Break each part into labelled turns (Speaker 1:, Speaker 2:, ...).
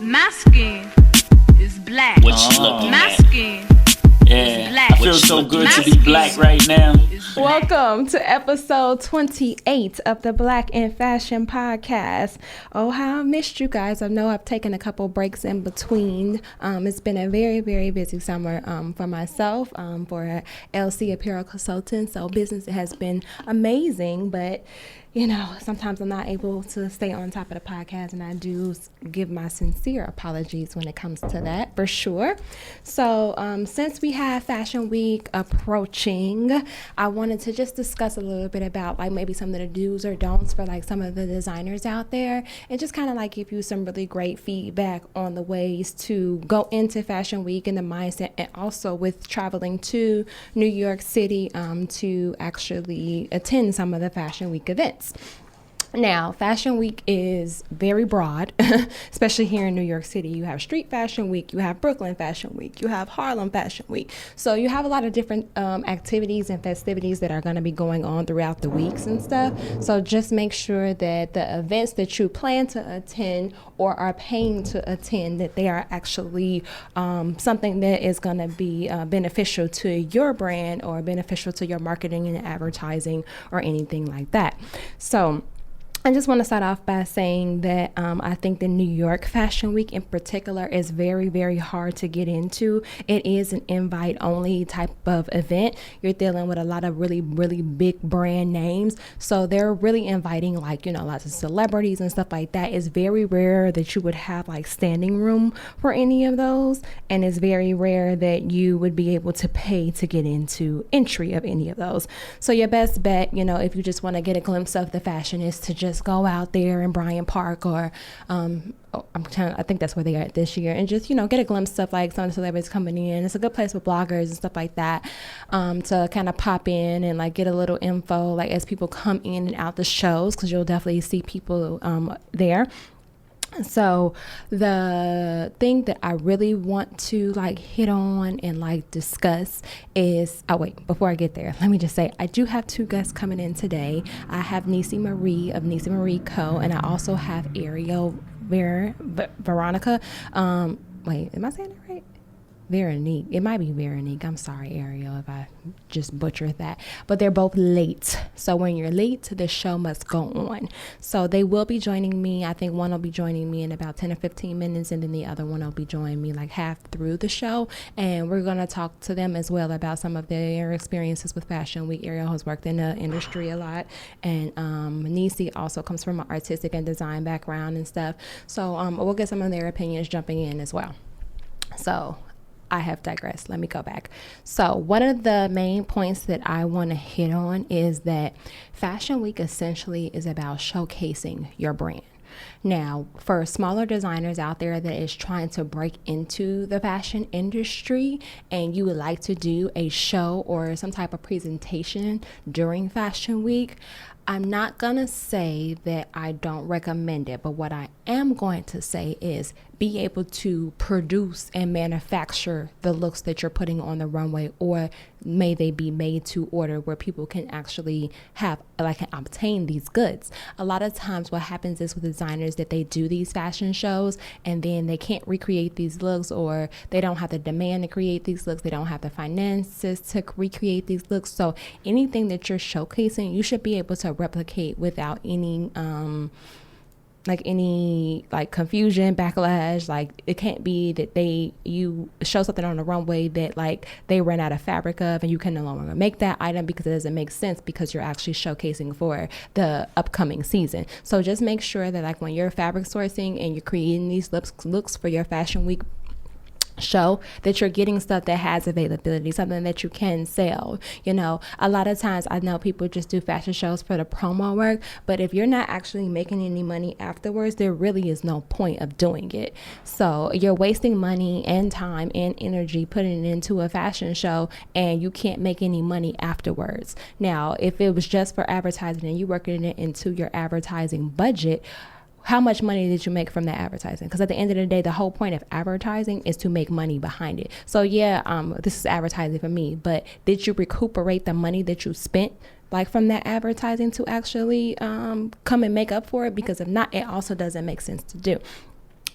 Speaker 1: My skin is black.
Speaker 2: What you looking
Speaker 1: My
Speaker 2: at?
Speaker 1: skin is black.
Speaker 3: I feel so good to be black right now.
Speaker 4: Welcome to episode 28 of the BlackNFashion podcast. Oh, how I missed you guys. I know I've taken a couple breaks in between. It's been a very, very busy summer for myself, for LC Apparel Consultant. So business has been amazing, but you know, sometimes I'm not able to stay on top of the podcast, and I do give my sincere apologies when it comes to that, for sure. So since we have Fashion Week approaching, I wanted to just discuss a little bit about like maybe some of the do's or don'ts for like some of the designers out there, and just kind of like give you some really great feedback on the ways to go into Fashion Week and the mindset, and also with traveling to New York City to actually attend some of the Fashion Week events. Now, Fashion Week is very broad, especially here in New York City. You have Street Fashion Week, you have Brooklyn Fashion Week, you have Harlem Fashion Week. So you have a lot of different activities and festivities that are going to be going on throughout the weeks and stuff. So just make sure that the events that you plan to attend or are paying to attend, that they are actually something that is going to be beneficial to your brand or beneficial to your marketing and advertising or anything like that. So I just want to start off by saying that I think the New York Fashion Week in particular is very, very hard to get into. It is an invite-only type of event. You're dealing with a lot of really, really big brand names. So they're really inviting like, you know, lots of celebrities and stuff like that. It's very rare that you would have like standing room for any of those. And it's very rare that you would be able to pay to get into entry of any of those. So your best bet, you know, if you just want to get a glimpse of the fashion, is to just go out there in Bryant Park or I think that's where they are at this year, and just, you know, get a glimpse of like some of the celebrities coming in. It's a good place with bloggers and stuff like that to kind of pop in and like get a little info like as people come in and out the shows, because you'll definitely see people there. So the thing that I really want to like hit on and like discuss is, before I get there, let me just say I do have two guests coming in today. I have Nissy Marie of Nissy Marie Co. and I also have Ari Veronique. Am I saying it right? Veronique. It might be Veronique. I'm sorry, Ariel, if I just butchered that. But they're both late. So when you're late, the show must go on. So they will be joining me. I think one will be joining me in about 10 or 15 minutes, and then the other one will be joining me like half through the show. And we're going to talk to them as well about some of their experiences with Fashion Week. Ariel has worked in the industry a lot. And Nissy also comes from an artistic and design background and stuff. So we'll get some of their opinions jumping in as well. So I have digressed. Let me go back. So one of the main points that I want to hit on is that Fashion Week essentially is about showcasing your brand. Now, for smaller designers out there that is trying to break into the fashion industry and you would like to do a show or some type of presentation during Fashion Week, I'm not going to say that I don't recommend it, but what I am going to say is be able to produce and manufacture the looks that you're putting on the runway, or may they be made to order where people can actually have like obtain these goods. A lot of times what happens is with designers that they do these fashion shows and then they can't recreate these looks, or they don't have the demand to create these looks. They don't have the finances to recreate these looks. So anything that you're showcasing, you should be able to replicate without any confusion, backlash. Like, it can't be that you show something on the runway that like they ran out of fabric of and you can no longer make that item because it doesn't make sense, because you're actually showcasing for the upcoming season. So just make sure that like when you're fabric sourcing and you're creating these looks for your Fashion Week show, that you're getting stuff that has availability, something that you can sell. You know, a lot of times I know people just do fashion shows for the promo work, but if you're not actually making any money afterwards, there really is no point of doing it. So you're wasting money and time and energy putting it into a fashion show and you can't make any money afterwards. Now, if it was just for advertising and you working it into your advertising budget, how much money did you make from that advertising? Because at the end of the day, the whole point of advertising is to make money behind it. So yeah, this is advertising for me, but did you recuperate the money that you spent like from that advertising to actually come and make up for it? Because if not, it also doesn't make sense to do.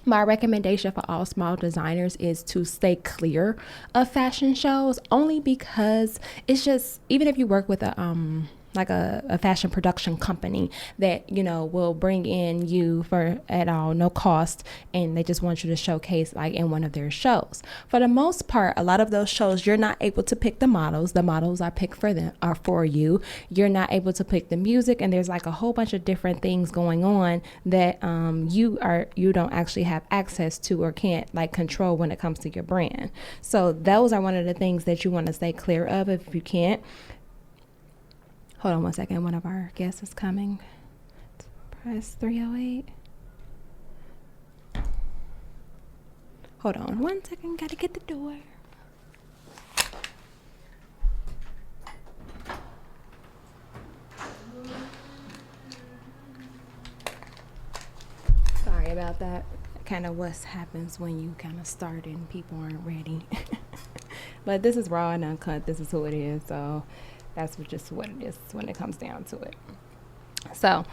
Speaker 4: My recommendation for all small designers is to stay clear of fashion shows, only because it's just, even if you work with a fashion production company that, you know, will bring in you for at all no cost, and they just want you to showcase like in one of their shows. For the most part, a lot of those shows, you're not able to pick the models are picked for them, are for you. You're not able to pick the music, and there's like a whole bunch of different things going on that you don't actually have access to or can't like control when it comes to your brand. So those are one of the things that you want to stay clear of if you can't. Hold on one second. One of our guests is coming. Press 308. Hold on one second. Gotta get the door. Sorry about that. Kind of what happens when you kind of start and people aren't ready. But this is raw and uncut. This is who it is. So that's just what it is when it comes down to it. So,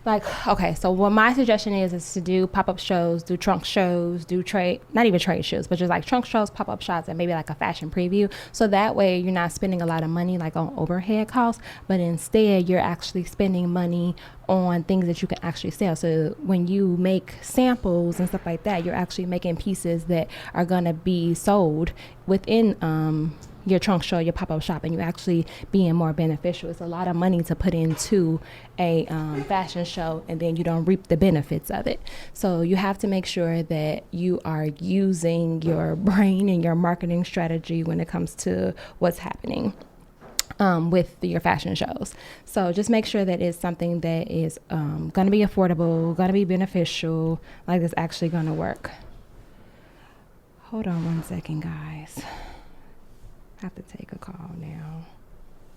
Speaker 4: so what my suggestion is to do pop-up shows, do trunk shows, do not even trade shows, but just like trunk shows, pop-up shots, and maybe like a fashion preview. So that way you're not spending a lot of money like on overhead costs, but instead you're actually spending money on things that you can actually sell. So when you make samples and stuff like that, you're actually making pieces that are going to be sold within your trunk show, your pop-up shop, and you actually being more beneficial. It's a lot of money to put into a fashion show, and then you don't reap the benefits of it. So you have to make sure that you are using your brain and your marketing strategy when it comes to what's happening with your fashion shows. So just make sure that it's something that is going to be affordable, going to be beneficial, like it's actually going to work. Hold on one second, guys. I have to take a call now.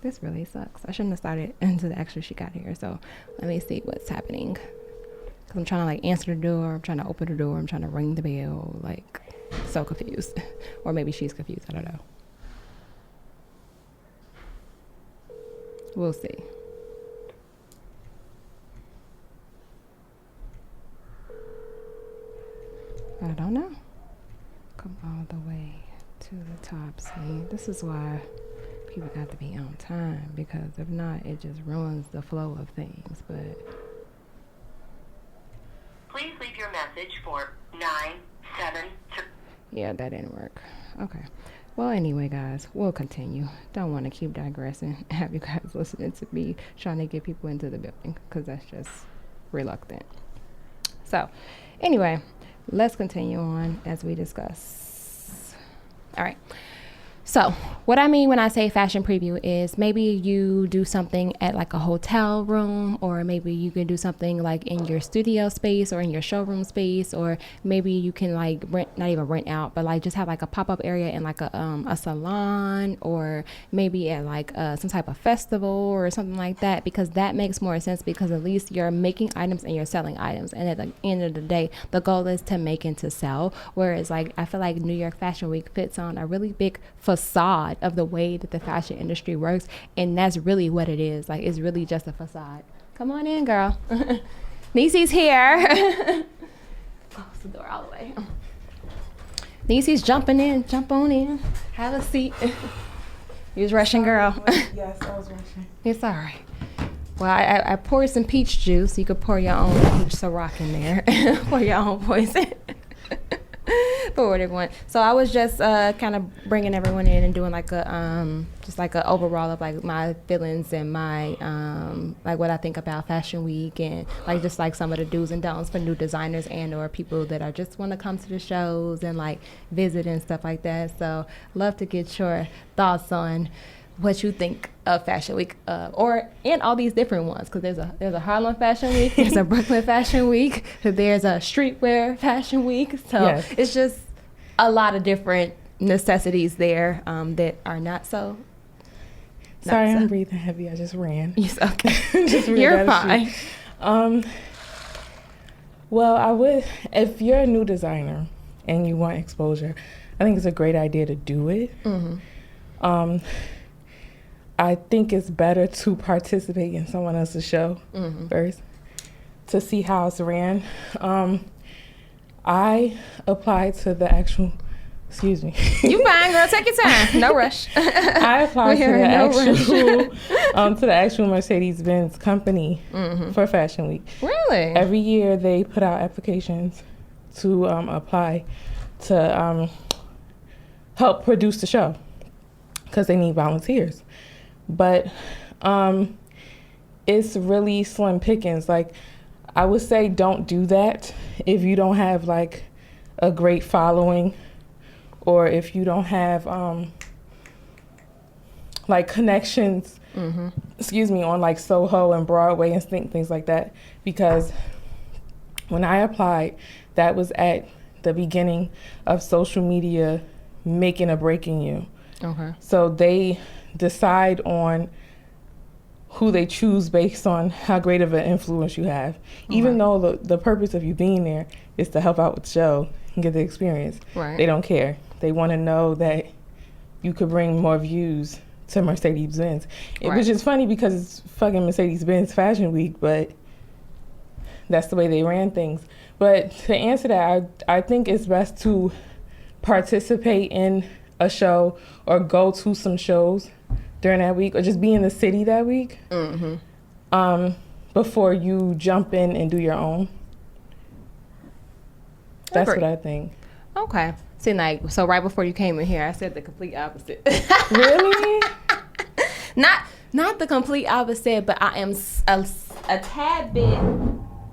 Speaker 4: This really sucks. I shouldn't have started until actually she got here. So let me see what's happening. Cause I'm trying to like answer the door. I'm trying to open the door. I'm trying to ring the bell. Like so confused. Or maybe she's confused. I don't know. We'll see. I don't know. Come all the way to the top. See, this is why people got to be on time, because if not, it just ruins the flow of things. But
Speaker 2: please leave your message for 973.
Speaker 4: Yeah, that didn't work. Okay. Well, anyway, guys, we'll continue. Don't want to keep digressing. Have you guys listening to me trying to get people into the building, because that's just reluctant. So, anyway, let's continue on as we discuss. All right. So what I mean when I say fashion preview is maybe you do something at like a hotel room, or maybe you can do something like in your studio space or in your showroom space, or maybe you can like not even rent out, but like just have like a pop-up area in like a salon, or maybe at like some type of festival or something like that, because that makes more sense, because at least you're making items and you're selling items. And at the end of the day, the goal is to make and to sell. Whereas like I feel like New York Fashion Week fits on a really big facade of the way that the fashion industry works, and that's really what it is. Like, it's really just a facade. Come on in, girl. Nissy's here. Close the door all the way. Nissy's jumping in. Jump on in. Have a seat. You was rushing, girl.
Speaker 5: Yes, I was rushing.
Speaker 4: It's all right. Well, I poured some peach juice. You could pour your own peach Ciroc in there. Pour your own poison. For what everyone. So I was just kind of bringing everyone in and doing like a just like an overall of like my feelings and my like what I think about Fashion Week, and like just like some of the do's and don'ts for new designers and or people that are just want to come to the shows and like visit and stuff like that. So love to get your thoughts on what you think of Fashion Week, or in all these different ones, because there's a Harlem Fashion Week, there's a Brooklyn Fashion Week, there's a streetwear Fashion Week. So yes, it's just a lot of different necessities there that are not so.
Speaker 5: Sorry, I'm breathing heavy. I just ran.
Speaker 4: Okay.
Speaker 5: You're
Speaker 4: fine.
Speaker 5: Well, I would, if you're a new designer and you want exposure, I think it's a great idea to do it. Mm-hmm. I think it's better to participate in someone else's show first to see how it's ran. I applied to the actual. Excuse me.
Speaker 4: You fine, girl. Take your time. No rush.
Speaker 5: I applied to the actual Mercedes-Benz company for Fashion Week.
Speaker 4: Really?
Speaker 5: Every year they put out applications to apply to help produce the show because they need volunteers. But it's really slim pickings. Like, I would say don't do that if you don't have like a great following, or if you don't have like connections, on like Soho and Broadway and things like that. Because when I applied, that was at the beginning of social media making or breaking you.
Speaker 4: Okay.
Speaker 5: So they decide on who they choose based on how great of an influence you have. Even though the purpose of you being there is to help out with the show and get the experience.
Speaker 4: Right.
Speaker 5: They don't care. They want to know that you could bring more views to Mercedes-Benz. Which is funny because it's fucking Mercedes-Benz Fashion Week, but that's the way they ran things. But to answer that, I think it's best to participate in a show or go to some shows during that week, or just be in the city that week before you jump in and do your own. That's what I think.
Speaker 4: Okay. See, like, so right before you came in here, I said the complete opposite.
Speaker 5: Really?
Speaker 4: Not the complete opposite, but I am a tad bit,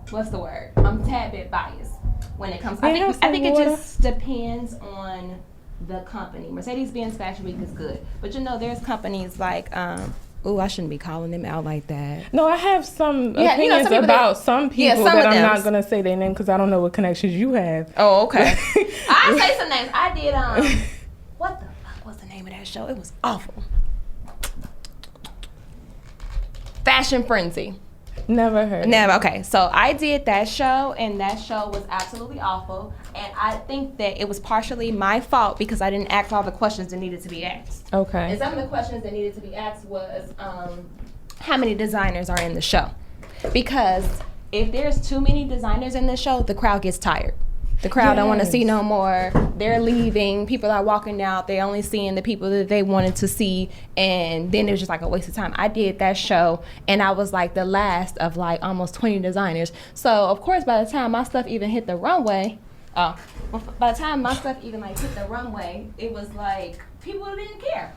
Speaker 4: what's the word? I'm a tad bit biased when it comes. I think it just depends on the company. Mercedes-Benz Fashion Week is good, but there's companies like I shouldn't be calling them out like that.
Speaker 5: No, I have some opinions about some people that I'm not gonna say their name because I don't know what connections you have.
Speaker 4: Oh, okay. I'll say some names. I did what the fuck was the name of that show? It was awful. Fashion Frenzy.
Speaker 5: Never heard.
Speaker 4: Never. Okay, so I did that show, and that show was absolutely awful. And I think that it was partially my fault because I didn't ask all the questions that needed to be asked.
Speaker 5: Okay.
Speaker 4: And some of the questions that needed to be asked was, how many designers are in the show? Because if there's too many designers in the show, the crowd gets tired. The crowd don't want to see no more. They're leaving. People are walking out. They're only seeing the people that they wanted to see. And then it was just like a waste of time. I did that show, and I was like the last of like almost 20 designers. So, of course, by the time my stuff even hit the runway, it was like people didn't care.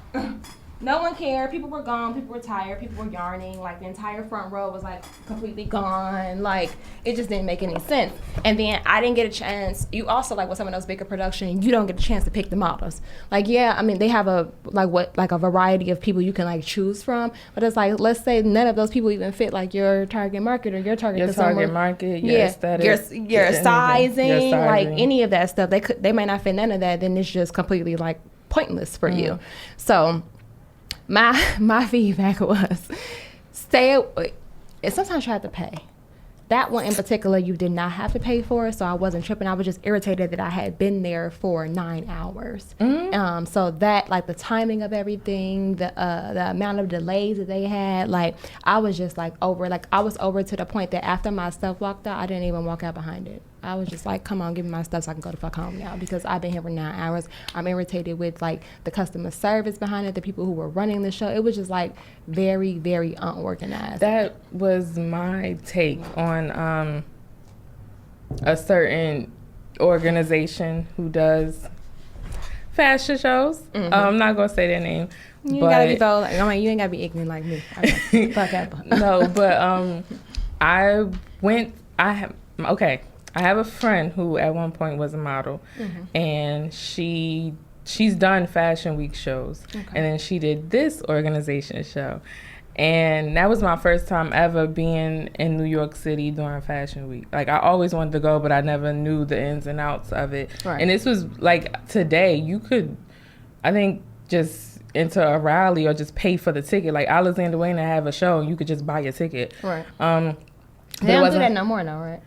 Speaker 4: No one cared. People were gone. People were tired. People were yarning. Like, the entire front row was, like, completely gone. Like, it just didn't make any sense. And then I didn't get a chance. You also, like, with some of those bigger productions, you don't get a chance to pick the models. Like, yeah, I mean, they have a variety of people you can, like, choose from. But it's like, let's say none of those people even fit, like, your target market or your target consumer.
Speaker 5: Your target market, your aesthetic.
Speaker 4: Your sizing, like, any of that stuff. They might not fit none of that. Then it's just completely, like, pointless for you. So my feedback was sometimes you have to pay. That one in particular, you did not have to pay for, so I wasn't tripping. I was just irritated that I had been there for 9 hours. So that, like, the timing of everything, the amount of delays that they had, like, I was just, like, over. Like, I was over to the point that after my stuff walked out, I didn't even walk out behind it. I was just like, come on, give me my stuff so I can go the fuck home now, because I've been here for 9 hours. I'm irritated with, like, the customer service behind it, the people who were running the show. It was just, like, very, very unorganized.
Speaker 5: That was my take on a certain organization who does fashion shows. I'm not going to say their name.
Speaker 4: You gotta be bold. I mean, you ain't gotta be ignorant like me. Okay. Fuck up.
Speaker 5: No, but I have a friend who at one point was a model, and she's done Fashion Week shows, and then she did this organization show. And that was my first time ever being in New York City during Fashion Week. Like, I always wanted to go, but I never knew the ins and outs of it. Right. And this was, like, today, you could, I think, just enter a rally or just pay for the ticket. Like, Alexander Wayne have a show, and you could just buy your ticket.
Speaker 4: Right. They don't do that no more now, right?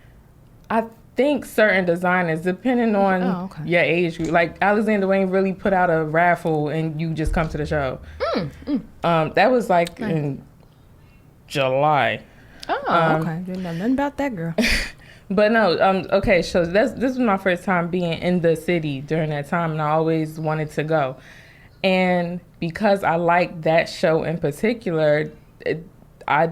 Speaker 4: I
Speaker 5: think certain designers, depending on your age group, like Alexander Wayne really put out a raffle and you just come to the show. That was like in July.
Speaker 4: Okay. Didn't know nothing about that, girl.
Speaker 5: But no, okay, so this was my first time being in the city during that time, and I always wanted to go. And because I liked that show in particular, I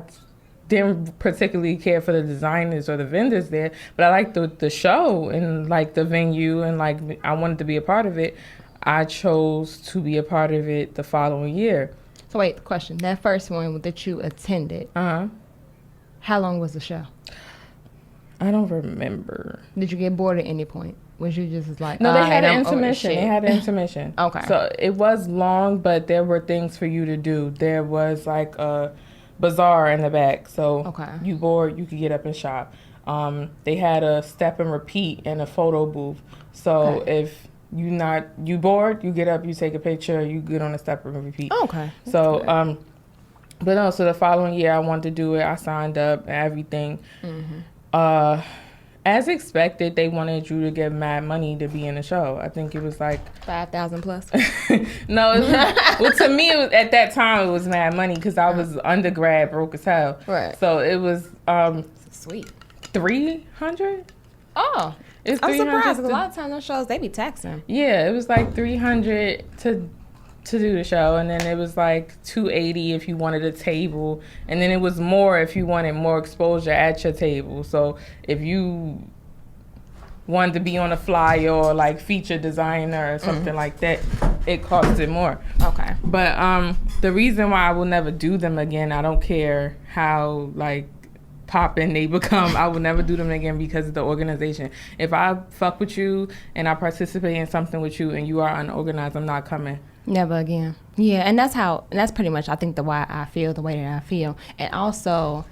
Speaker 5: didn't particularly care for the designers or the vendors there, but I liked the show and like the venue, and like I wanted to be a part of it. I chose to be a part of it the following year.
Speaker 4: So wait, question. That first one that you attended, how long was the show?
Speaker 5: I don't remember.
Speaker 4: Did you get bored at any point? Was you just like...
Speaker 5: No, they had an intermission. They had an intermission.
Speaker 4: Okay.
Speaker 5: So it was long, but there were things for you to do. There was like a bazaar in the back. So you bored, you could get up and shop. They had a step and repeat and a photo booth. So if you bored, you get up, you take a picture, you get on a step and repeat.
Speaker 4: Okay.
Speaker 5: So, but no, so the following year I wanted to do it. I signed up and everything. As expected, they wanted you to get mad money to be in the show. I think it was like
Speaker 4: 5,000 plus.
Speaker 5: No, it was, well, to me, at that time, it was mad money because I was undergrad, broke as hell.
Speaker 4: Right.
Speaker 5: So it was
Speaker 4: sweet.
Speaker 5: 300.
Speaker 4: Oh,
Speaker 5: it's
Speaker 4: I'm surprised because a lot of times those shows they be taxing.
Speaker 5: Yeah, it was like 300 to do the show, and then it was like 280 if you wanted a table, and then it was more if you wanted more exposure at your table. So if you wanted to be on a flyer or like feature designer or something like that, it costed more.
Speaker 4: Okay.
Speaker 5: But the reason why I will never do them again, I don't care how like popping they become, I will never do them again because of the organization. If I fuck with you and I participate in something with you and you are unorganized, I'm not coming.
Speaker 4: Never again. Yeah, and that's pretty much I think the why I feel the way that I feel. And also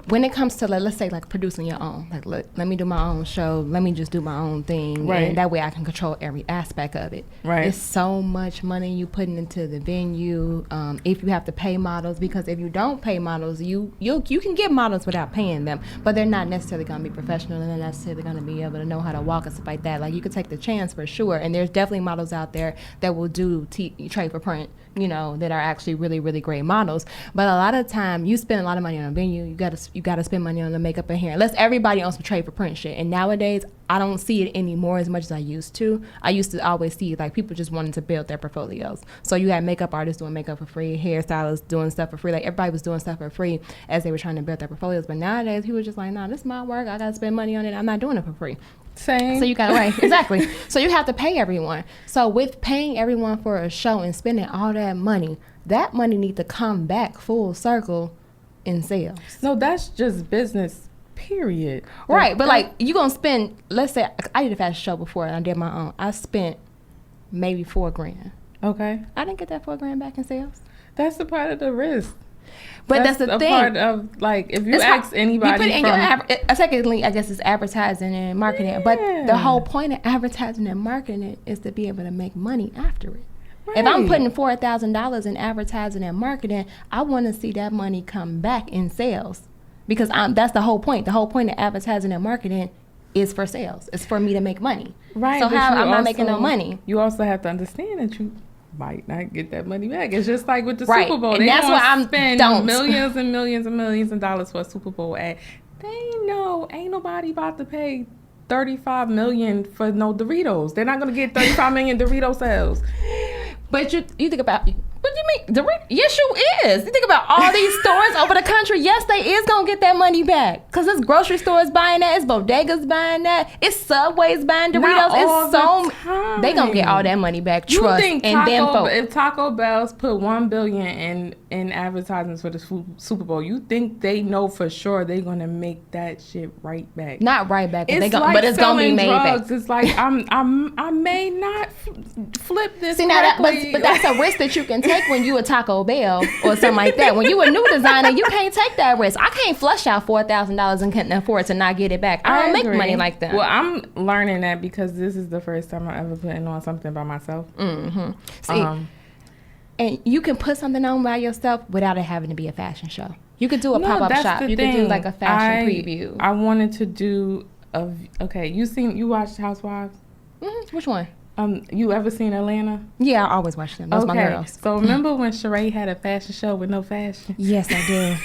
Speaker 4: when it comes to like, let's say like producing your own, like let me do my own show, let me just do my own thing,
Speaker 5: right? And
Speaker 4: that way I can control every aspect of it.
Speaker 5: Right.
Speaker 4: It's so much money you putting into the venue. If you have to pay models, because if you don't pay models, you can get models without paying them, but they're not necessarily going to be professional and they're not necessarily going to be able to know how to walk and stuff like that. Like you could take the chance for sure, and there's definitely models out there that will do trade for print, you know, that are actually really, really great models. But a lot of time you spend a lot of money on a venue, you gotta spend money on the makeup and hair. Unless everybody owns some trade for print shit. And nowadays I don't see it anymore as much as I used to. I used to always see like people just wanting to build their portfolios. So you had makeup artists doing makeup for free, hairstylists doing stuff for free. Like everybody was doing stuff for free as they were trying to build their portfolios. But nowadays people just like, nah, this is my work. I gotta spend money on it. I'm not doing it for free.
Speaker 5: Same.
Speaker 4: So you gotta wait. Exactly. So you have to pay everyone. So with paying everyone for a show and spending all that money need to come back full circle in sales.
Speaker 5: No, that's just business, period.
Speaker 4: Right, but like you gonna spend, let's say I did a fashion show before and I did my own. I spent maybe $4,000.
Speaker 5: Okay.
Speaker 4: I didn't get that $4,000 back in sales.
Speaker 5: That's a part of the risk.
Speaker 4: But that's the
Speaker 5: a
Speaker 4: thing.
Speaker 5: Part of like if you ask anybody,
Speaker 4: you put in your secondly, I guess it's advertising and marketing. Yeah. But the whole point of advertising and marketing is to be able to make money after it. Right. If I'm putting $4,000 in advertising and marketing, I want to see that money come back in sales, because that's the whole point. The whole point of advertising and marketing is for sales. It's for me to make money.
Speaker 5: Right.
Speaker 4: So how I'm not making no money.
Speaker 5: You also have to understand that you might not get that money back. It's just like with the
Speaker 4: right.
Speaker 5: Super Bowl.
Speaker 4: And
Speaker 5: they
Speaker 4: that's why I'm
Speaker 5: spend millions and millions and millions of dollars for a Super Bowl ad. They know ain't nobody about to pay $35 million for no Doritos. They're not gonna get $35 million Dorito sales.
Speaker 4: But you think about, what do you mean? Yes, you is. You think about all these stores over the country. Yes, they is gonna get that money back, because it's grocery stores buying that, it's bodegas buying that, it's Subways buying Doritos. It's so they gonna get all that money back. Trust and then
Speaker 5: if Taco Bell's put $1 billion in advertisements for the Super Bowl, you think they know for sure they're gonna make that shit right back?
Speaker 4: Not right back,
Speaker 5: but it's gonna be made back. It's like I may not flip this.
Speaker 4: See, now but that's a risk that you can take when you a Taco Bell or something like that. When you a new designer, you can't take that risk. I can't flush out $4,000 and can't afford to not get it back. I don't make money like that.
Speaker 5: Well, I'm learning that because this is the first time I ever putting on something by myself.
Speaker 4: Mm-hmm. See, and you can put something on by yourself without it having to be a fashion show. You could do a pop-up shop. You could do like a fashion preview.
Speaker 5: I wanted to do you watched Housewives?
Speaker 4: Mm-hmm. Which one?
Speaker 5: You ever seen Atlanta?
Speaker 4: Yeah, I always watch them. Those my girls.
Speaker 5: So remember when Sheree had a fashion show with no fashion?
Speaker 4: Yes, I do.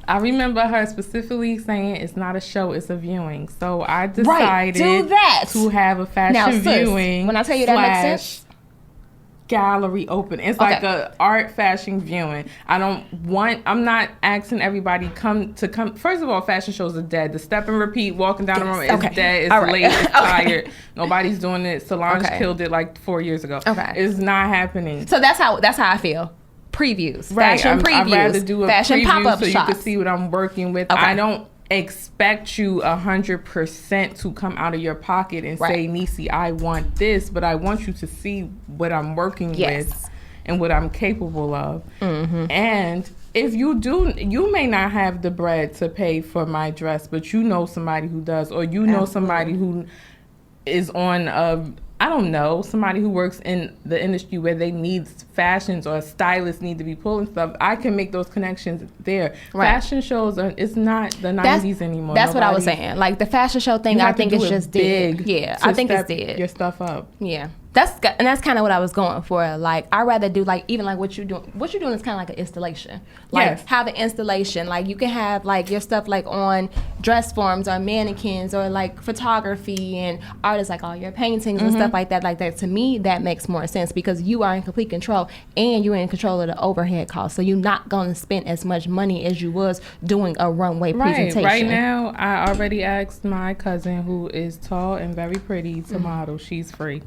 Speaker 5: I remember her specifically saying it's not a show, it's a viewing. So I decided to have a fashion viewing.
Speaker 4: When I tell you that makes sense.
Speaker 5: Gallery open. It's like a art fashion viewing. I'm not asking everybody come. First of all, fashion shows are dead. The step and repeat, walking down the room is dead. It's late. It's tired. Nobody's doing it. Solange killed it like 4 years ago. It's not happening.
Speaker 4: So that's how I feel. Previews, fashion previews. I'd rather do a
Speaker 5: fashion
Speaker 4: preview pop-up
Speaker 5: so
Speaker 4: shops.
Speaker 5: You can see what I'm working with. I don't expect you 100% to come out of your pocket and say, Nissy, I want this, but I want you to see what I'm working with and what I'm capable of. And if you do, you may not have the bread to pay for my dress, but you know somebody who does, or you know somebody who is on I don't know, somebody who works in the industry where they need fashions or stylists need to be pulling stuff. I can make those connections there. Fashion shows it's not the 90s anymore.
Speaker 4: That's what I was saying. Like the fashion show thing, I think it's just
Speaker 5: big.
Speaker 4: Yeah, I think it's dead.
Speaker 5: Your stuff up.
Speaker 4: Yeah. That's kind of what I was going for. Like, I'd rather do, like, even like what you're doing. What you're doing is kind of like an installation. Like, have an installation. Like, you can have, like, your stuff, like, on dress forms or mannequins or, like, photography and artists, like, all your paintings and stuff like that. Like, that, to me, that makes more sense because you are in complete control and you're in control of the overhead costs. So you're not going to spend as much money as you was doing a runway presentation.
Speaker 5: Right now, I already asked my cousin, who is tall and very pretty, to model. She's free.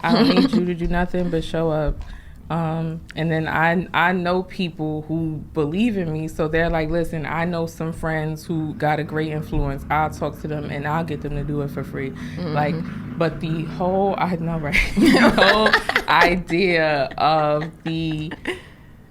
Speaker 5: I don't need you to do nothing but show up. And then I know people who believe in me, so they're like, listen, I know some friends who got a great influence. I'll talk to them and I'll get them to do it for free. Like, but the whole the whole idea of the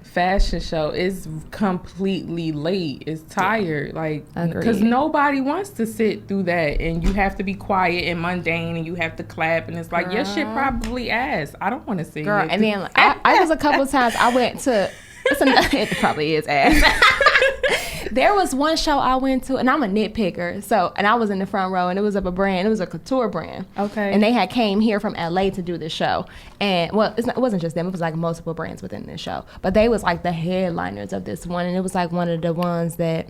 Speaker 5: fashion show is completely late. It's tired, like, because nobody wants to sit through that, and you have to be quiet and mundane, and you have to clap, and it's like, your shit probably ass. I don't want to see it.
Speaker 4: And then I was a couple times I went to. It probably is ass. There was one show I went to, and I'm a nitpicker, and I was in the front row, and it was of a brand. It was a couture brand. And they had came here from LA to do this show. And, well, it wasn't just them. It was, like, multiple brands within this show. But they was, like, the headliners of this one, and it was, like, one of the ones that,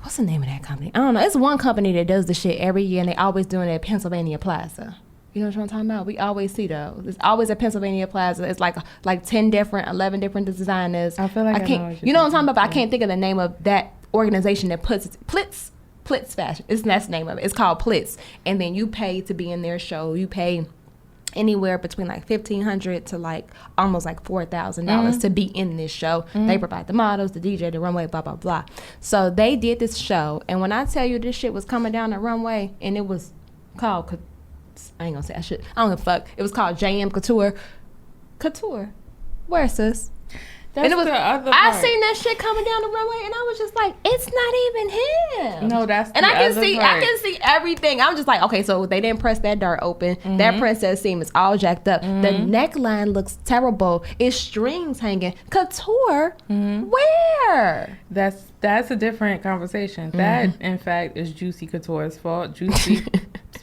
Speaker 4: what's the name of that company? I don't know. It's one company that does the shit every year, and they always doing it at Pennsylvania Plaza. You know what I'm talking about? We always see those. It's always at Pennsylvania Plaza. It's like 11 different designers.
Speaker 5: I feel like
Speaker 4: you know what I'm talking about? But I can't think of the name of that organization that puts Plitz Fashion. That's the name of it. It's called Plitz. And then you pay to be in their show. You pay anywhere between like $1,500 to like almost like $4,000 to be in this show. They provide the models, the DJ, the runway, blah, blah, blah. So they did this show. And when I tell you this shit was coming down the runway, and it was called, I ain't gonna say that shit. I don't give a fuck. It was called JM Couture. Where, sis?
Speaker 5: That's
Speaker 4: and it was,
Speaker 5: the other
Speaker 4: I
Speaker 5: part.
Speaker 4: seen that shit coming down the runway, and I was just like, it's not even him.
Speaker 5: No, that's
Speaker 4: and
Speaker 5: the
Speaker 4: I can
Speaker 5: other
Speaker 4: see,
Speaker 5: part.
Speaker 4: I can see everything. I'm just like, okay, so they didn't press that dart open. That princess seam is all jacked up. The neckline looks terrible. It's strings hanging. Couture, where?
Speaker 5: That's a different conversation. That, in fact, is Juicy Couture's fault. Juicy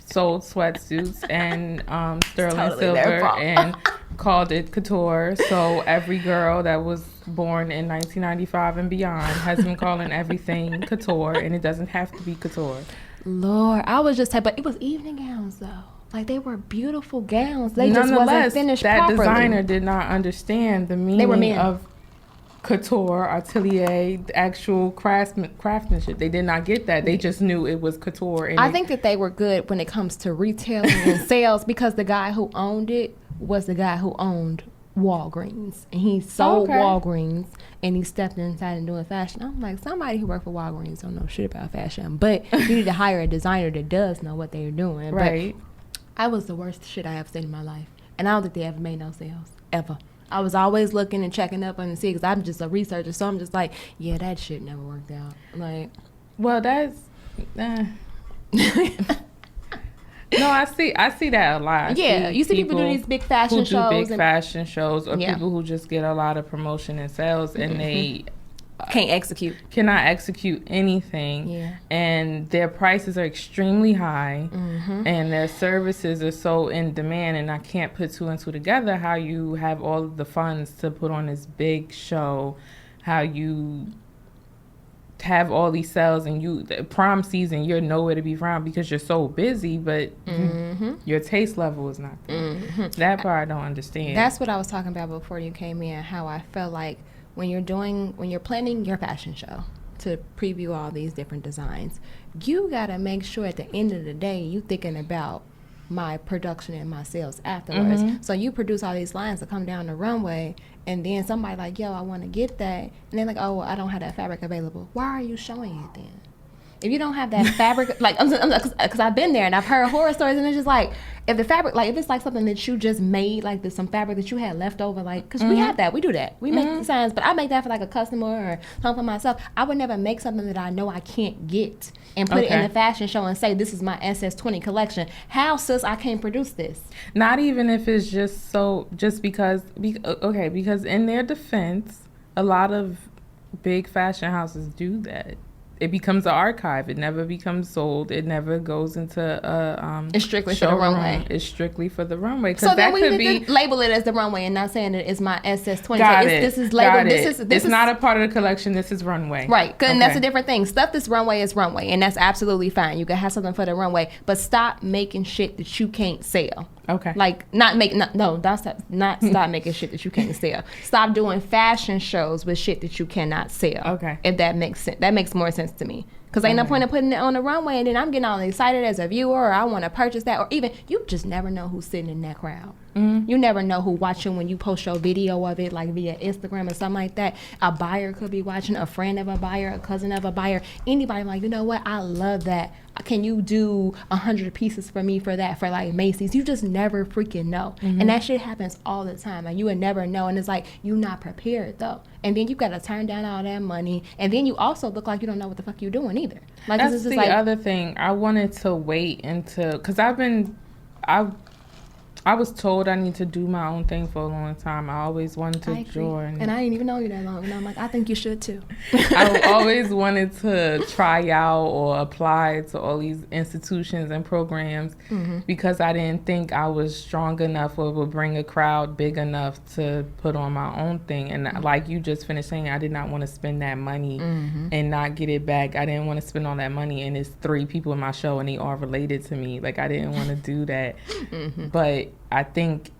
Speaker 5: sold sweatsuits and sterling
Speaker 4: Totally
Speaker 5: silver and called it couture. So every girl that was born in 1995 and beyond has been calling everything couture, and it doesn't have to be couture.
Speaker 4: Lord, I was just but it was evening gowns though. Like, they were beautiful gowns. They just wasn't finished properly.
Speaker 5: That designer did not understand the meaning of couture, atelier, actual craftsmanship. They did not get that. They just knew it was couture. And
Speaker 4: I think that they were good when it comes to retailing and sales, because the guy who owned it was the guy who owned Walgreens, and he sold Walgreens, and he stepped inside and doing fashion. I'm like, somebody who worked for Walgreens don't know shit about fashion, but you need to hire a designer that does know what they're doing.
Speaker 5: Right.
Speaker 4: But I was the worst shit I ever seen in my life, and I don't think they ever made no sales ever. I was always looking and checking up on the see, because I'm just a researcher, so I'm just like, yeah, that shit never worked out. Like,
Speaker 5: well, that's no, I see that a lot.
Speaker 4: You see people do these big fashion shows.
Speaker 5: Fashion shows, or people who just get a lot of promotion and sales, and they
Speaker 4: can't execute.
Speaker 5: Cannot execute anything.
Speaker 4: Yeah.
Speaker 5: And their prices are extremely high. And their services are so in demand, and I can't put two and two together how you have all of the funds to put on this big show, how you have all these sales, and the prom season, you're nowhere to be found because you're so busy, but your taste level is not there. That part I don't understand.
Speaker 4: That's what I was talking about before you came in, how I felt like when you're planning your fashion show to preview all these different designs, you got to make sure at the end of the day you thinking about my production and my sales afterwards. So you produce all these lines that come down the runway, and then somebody like, yo, I want to get that, and they're like, oh, well, I don't have that fabric available. Why are you showing it then? If you don't have that fabric, like, because I've been there and I've heard horror stories, and it's just like, if the fabric, like, if it's like something that you just made, like there's some fabric that you had left over, like, because we have that, we do that, we make designs, but I make that for like a customer or something for myself. I would never make something that I know I can't get and put it in a fashion show and say, this is my SS20 collection. How, sis, I can't produce this?
Speaker 5: Not even if it's just because in their defense, a lot of big fashion houses do that. It becomes an archive. It never becomes sold. It never goes into a
Speaker 4: it's strictly for the runway.
Speaker 5: It's strictly for the runway.
Speaker 4: So then we could label it as the runway and not saying that it's my SS20. This is labeled. This
Speaker 5: is not a part of the collection. This is runway.
Speaker 4: Right, and that's a different thing. Stuff that's runway is runway, and that's absolutely fine. You can have something for the runway, but stop making shit that you can't sell.
Speaker 5: Okay.
Speaker 4: Like stop making shit that you can't sell. Stop doing fashion shows with shit that you cannot sell.
Speaker 5: Okay.
Speaker 4: If that makes sense. That makes more sense to me. Because ain't no point in putting it on the runway and then I'm getting all excited as a viewer, or I want to purchase that, or even you just never know who's sitting in that crowd. You never know who watching when you post your video of it, like via Instagram or something like that. A buyer could be watching, a friend of a buyer, a cousin of a buyer, anybody like, you know what, I love that. Can you do 100 pieces for me for that, for like Macy's? You just never freaking know. And that shit happens all the time. Like, you would never know. And it's like, you not prepared though. And then you got to turn down all that money. And then you also look like you don't know what the fuck you're doing either. Like,
Speaker 5: that's the other thing. I wanted to wait until, because I was told I need to do my own thing for a long time. I always wanted to join.
Speaker 4: And I didn't even know you that long. And I'm like, I think you should too.
Speaker 5: I always wanted to try out or apply to all these institutions and programs because I didn't think I was strong enough or would bring a crowd big enough to put on my own thing. And like you just finished saying, I did not want to spend that money and not get it back. I didn't want to spend all that money and it's 3 people in my show and they are related to me. Like, I didn't want to do that. But I think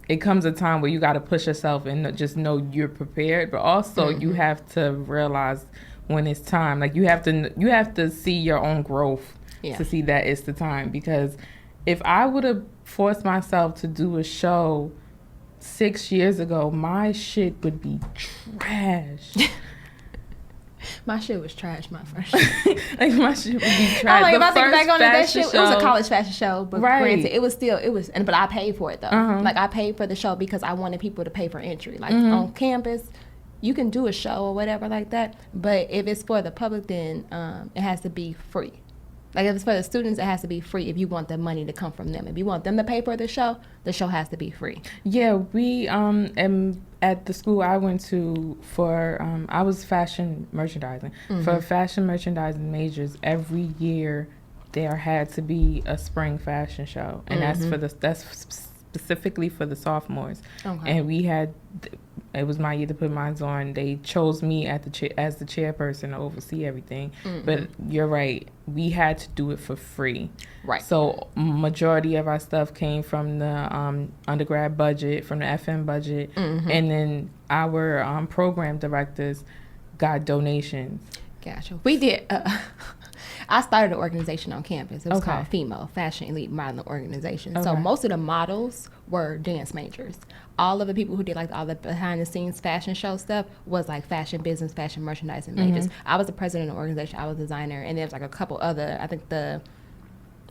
Speaker 5: it comes a time where you got to push yourself and just know you're prepared, but also you have to realize when it's time. Like, you have to see your own growth to see that it's the time. Because if I would have forced myself to do a show 6 years ago, my shit would be trash.
Speaker 4: My shit was trash, my first
Speaker 5: like, my shit would be trash.
Speaker 4: Like, if I think back on that shit, it was a college fashion show, but granted, but I paid for it though. Like, I paid for the show because I wanted people to pay for entry. Like, on campus, you can do a show or whatever like that, but if it's for the public, then it has to be free. Like, if it's for the students, it has to be free if you want the money to come from them. If you want them to pay for the show has to be free. Yeah,
Speaker 5: we at the school I went to for, I was fashion merchandising. For fashion merchandising majors, every year there had to be a spring fashion show. And that's specifically for the sophomores. Okay. And it was my year to put mine on. They chose me as the chairperson to oversee everything. But you're right, we had to do it for free.
Speaker 4: Right.
Speaker 5: So majority of our stuff came from the undergrad budget, from the FM budget, and then our program directors got donations.
Speaker 4: Gotcha. We did. I started an organization on campus. It was called FEMO, Fashion Elite Modeling Organization. Okay. So most of the models were dance majors. All of the people who did like all the behind the scenes fashion show stuff was like fashion business, fashion merchandising majors. I was the president of the organization. I was a designer, and there was like a couple other, I think the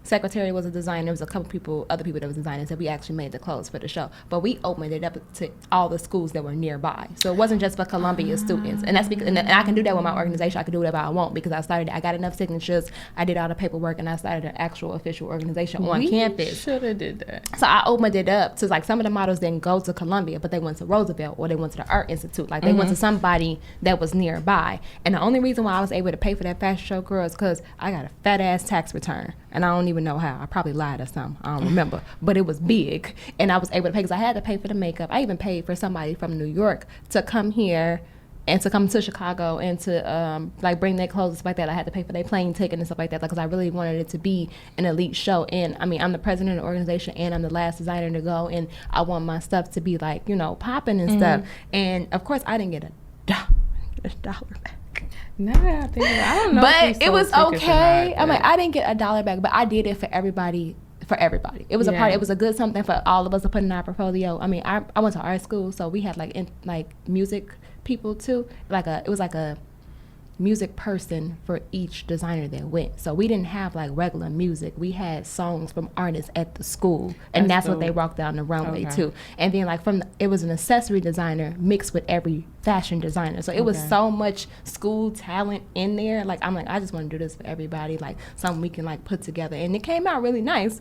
Speaker 4: secretary was a designer. There was a couple other people that was designers, that we actually made the clothes for the show. But we opened it up to all the schools that were nearby. So it wasn't just for Columbia students. And that's because, and I can do that with my organization. I can do whatever I want because I got enough signatures. I did all the paperwork, and I started an actual official organization on campus.
Speaker 5: Should have did that.
Speaker 4: So I opened it up to, like, some of the models didn't go to Columbia, but they went to Roosevelt, or they went to the Art Institute. Like, they went to somebody that was nearby. And the only reason why I was able to pay for that fashion show, girl, is because I got a fat ass tax return, and I don't even know how. I probably lied or something. I don't remember, but it was big, and I was able to pay because I had to pay for the makeup. I even paid for somebody from New York to come here and to come to Chicago and to like bring their clothes and stuff like that. I had to pay for their plane ticket and stuff like that, because I really wanted it to be an elite show. And I mean, I'm the president of the organization, and I'm the last designer to go, and I want my stuff to be, like, you know, popping and stuff. And of course, I didn't get a dollar back.
Speaker 5: Nah, I don't know.
Speaker 4: But it was okay. I'm like, I didn't get $1 back, but I did it for everybody. It was a part. It was a good something for all of us to put in our portfolio. I mean, I went to art school, so we had like music people too. It was like a music person for each designer that went. So we didn't have like regular music. We had songs from artists at the school, and that's what they walked down the runway to. And then like it was an accessory designer mixed with every fashion designer. So it was so much school talent in there. Like, I'm like, I just want to do this for everybody, like something we can like put together. And it came out really nice.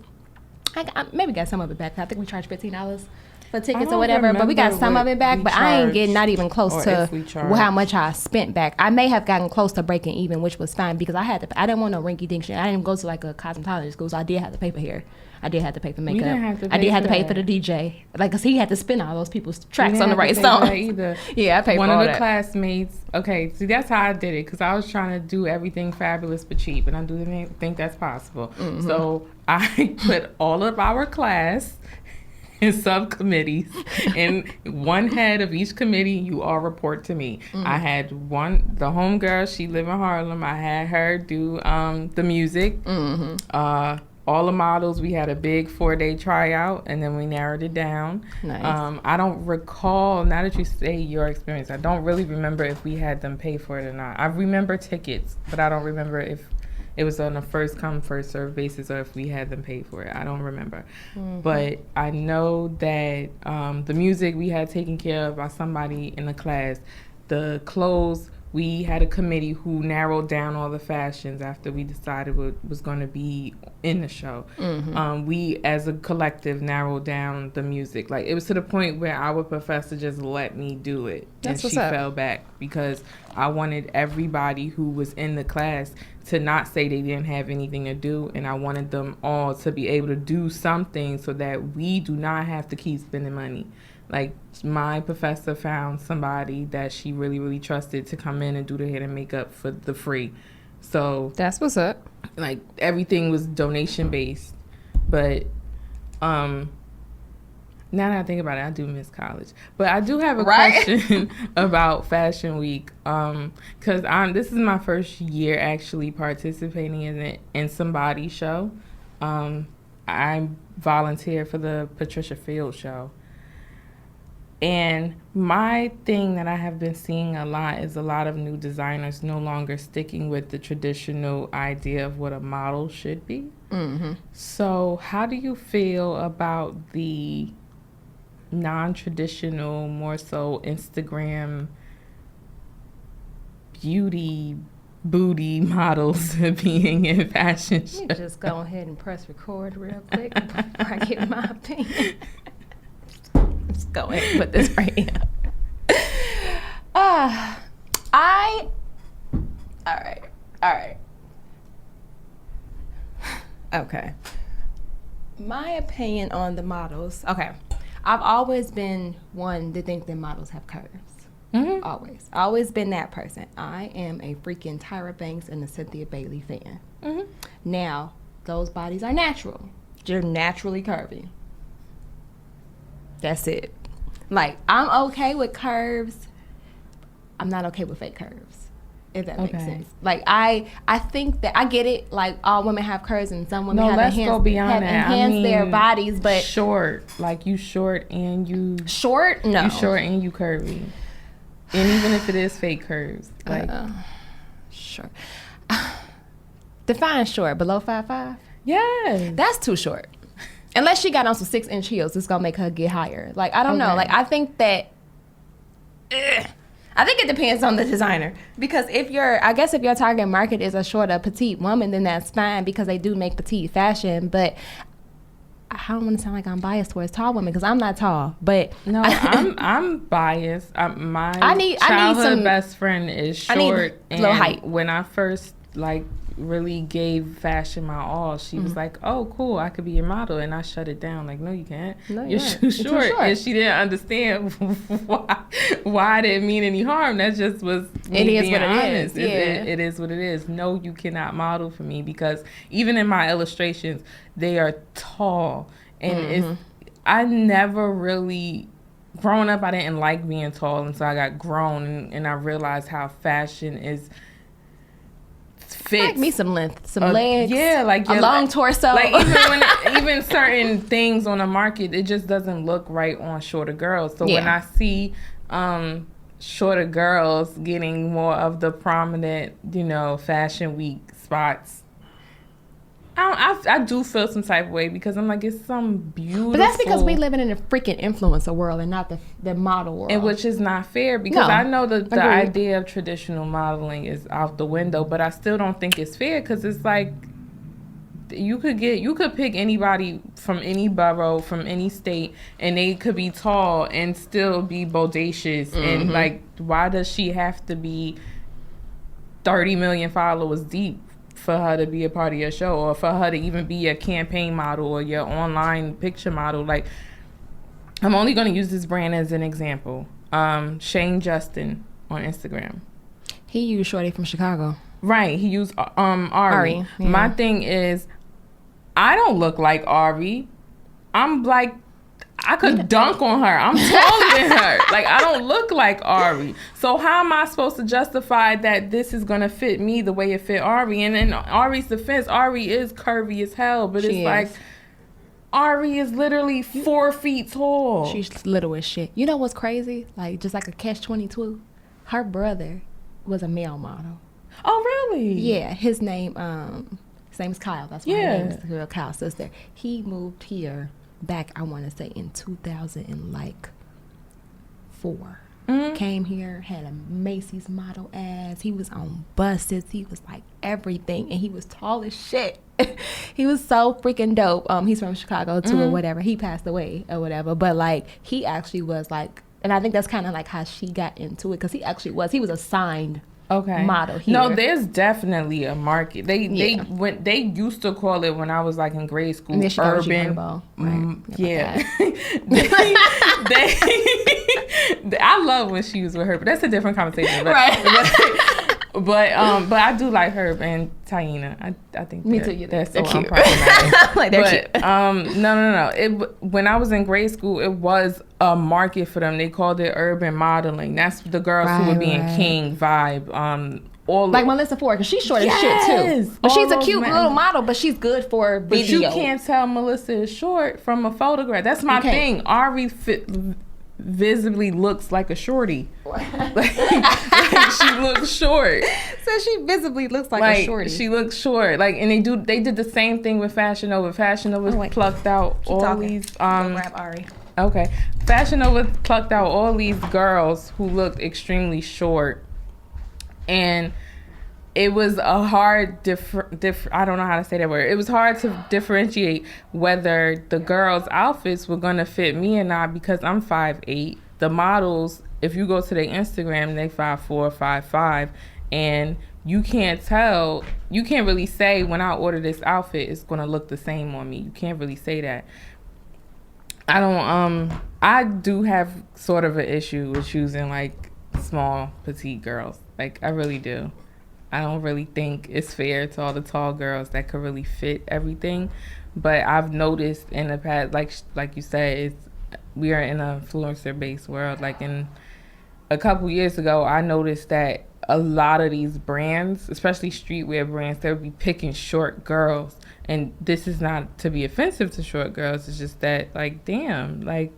Speaker 4: I maybe got some of it back. I think we charged $15 for tickets or whatever, but we got some of it back. But I ain't getting not even close to how much I spent back. I may have gotten close to breaking even, which was fine, because I didn't want no rinky dink shit. I didn't go to like a cosmetology school, so I did have to pay for hair. I did have to pay for makeup. I did have to pay for the DJ, like, cause he had to spin all those people's tracks on the right song.
Speaker 5: Either.
Speaker 4: Yeah, I paid for all that.
Speaker 5: One of the classmates. Okay, see, that's how I did it, cause I was trying to do everything fabulous but cheap, and I do think that's possible. So I put all of our class in subcommittees, and one head of each committee, you all report to me. I had the homegirl, she live in Harlem. I had her do the music. All the models, we had a big 4-day tryout, and then we narrowed it down. Nice. I don't recall, now that you say your experience, I don't really remember if we had them pay for it or not. I remember tickets, but I don't remember if it was on a first come, first serve basis, or if we had them pay for it. I don't remember. But I know that the music we had taken care of by somebody in the class. The clothes, we had a committee who narrowed down all the fashions after we decided what was going to be in the show. We, as a collective, narrowed down the music. Like, it was to the point where our professor just let me do it. And she fell back, because I wanted everybody who was in the class to not say they didn't have anything to do, and I wanted them all to be able to do something so that we do not have to keep spending money. Like, my professor found somebody that she really, really trusted to come in and do the hair and makeup for the free. So
Speaker 4: that's what's up.
Speaker 5: Like, everything was donation based. But now that I think about it, I do miss college. But I do have a question about Fashion Week, because this is my first year actually participating in somebody's show. I volunteer for the Patricia Field show. And my thing that I have been seeing a lot is a lot of new designers no longer sticking with the traditional idea of what a model should be. So how do you feel about the non-traditional, more so Instagram beauty booty models being in fashion shows?
Speaker 4: You just go ahead and press record real quick before I get my opinion. Just go ahead and put this right here. All right. Okay. My opinion on the models. Okay. I've always been one to think that models have curves. Always been that person. I am a freaking Tyra Banks and a Cynthia Bailey fan. Now, those bodies are natural. They're naturally curvy. That's it. Like, I'm okay with curves. I'm not okay with fake curves, if that makes sense. Like, I think that I get it. Like, all women have curves, and some women have enhanced their bodies. But
Speaker 5: short, like, you short and you
Speaker 4: short. No,
Speaker 5: you short and you curvy, and even if it is fake curves, like
Speaker 4: short. Define short. Below 5'5".
Speaker 5: Yes.
Speaker 4: That's too short. Unless she got on some 6-inch heels, it's gonna make her get higher. Like, I don't know. Like, I think that I think it depends on the designer, because if your target market is a shorter, petite woman, then that's fine, because they do make petite fashion. But I don't want to sound like I'm biased towards tall women, because I'm not tall. But
Speaker 5: no, I'm biased. My childhood best friend is short, and
Speaker 4: low height.
Speaker 5: When I first really gave fashion my all, she was like, "Oh, cool, I could be your model," and I shut it down. Like, no, you can't. No, you're too short. And she didn't understand why I didn't mean any harm. That just was me being honest. It is what it is. No, you cannot model for me, because even in my illustrations, they are tall, and I never really. Growing up, I didn't like being tall, and so I got grown, and I realized how fashion is. Fits.
Speaker 4: Like me some length, some legs,
Speaker 5: a
Speaker 4: long torso.
Speaker 5: Like even certain things on the market, it just doesn't look right on shorter girls. So when I see shorter girls getting more of the prominent, fashion week spots, I do feel some type of way, because I'm like, it's some beautiful. But
Speaker 4: that's because we living in a freaking influencer world and not the model world.
Speaker 5: And which is not fair, because I know that the idea of traditional modeling is out the window, but I still don't think it's fair, because it's like you could pick anybody from any borough, from any state, and they could be tall and still be bodacious. And like, why does she have to be 30 million followers deep for her to be a part of your show, or for her to even be a campaign model or your online picture model? Like, I'm only going to use this brand as an example. Shane Justin on Instagram.
Speaker 4: He used Shorty from Chicago.
Speaker 5: Right. He used Ari. Yeah. My thing is, I don't look like Ari. I'm like, I could dunk on her. I'm taller than her. Like, I don't look like Ari. So how am I supposed to justify that this is going to fit me the way it fit Ari? And in Ari's defense, Ari is curvy as hell. But it's like, Ari is literally 4 feet tall.
Speaker 4: She's little as shit. You know what's crazy? Like, just like a catch-22. Her brother was a male model.
Speaker 5: Oh, really?
Speaker 4: Yeah. His name's Kyle. That's why her name is Kyle's sister. He moved here back, I want to say, in 2004. Came here, had a Macy's model ass. He was on buses. He was like everything, and he was tall as shit. He was so freaking dope. He's from Chicago too, or whatever. He passed away or whatever, but like, he actually was like, and I think that's kind of like how she got into it, because he was a signed model here.
Speaker 5: No, there's definitely a market. They used to call it, when I was like in grade school, urban. Right. I love when she was with her, but that's a different conversation. But, right. But I do like Herb and Taina. I think
Speaker 4: me too.
Speaker 5: They're so
Speaker 4: cute.
Speaker 5: unproblematic.
Speaker 4: Like, they're cute.
Speaker 5: No. When I was in grade school, it was a market for them. They called it urban modeling. That's the girls who would be in King vibe. Like Melissa Ford, because she's short as shit too.
Speaker 4: But she's a cute little model, but she's good for video.
Speaker 5: But you can't tell Melissa is short from a photograph. That's my thing. Ari visibly looks like a shorty. like she looks short.
Speaker 4: So she visibly looks like a shorty.
Speaker 5: She looks short. Like, and they did the same thing with Fashion Nova. Fashion Nova plucked out these
Speaker 4: grab Ari.
Speaker 5: Okay. Fashion Nova plucked out all these girls who looked extremely short. And it was a hard I don't know how to say that word. It was hard to differentiate whether the girls' outfits were going to fit me or not, because I'm 5'8". The models, if you go to their Instagram, they 5'4", 5'5", and you can't tell. You can't really say, when I order this outfit, it's going to look the same on me. You can't really say that. I do have sort of an issue with choosing like small, petite girls. Like, I really do. I don't really think it's fair to all the tall girls that could really fit everything. But I've noticed in the past, like you said, we are in an influencer-based world. Like, in a couple years ago, I noticed that a lot of these brands, especially streetwear brands, they would be picking short girls. And this is not to be offensive to short girls. It's just that, like, damn, like,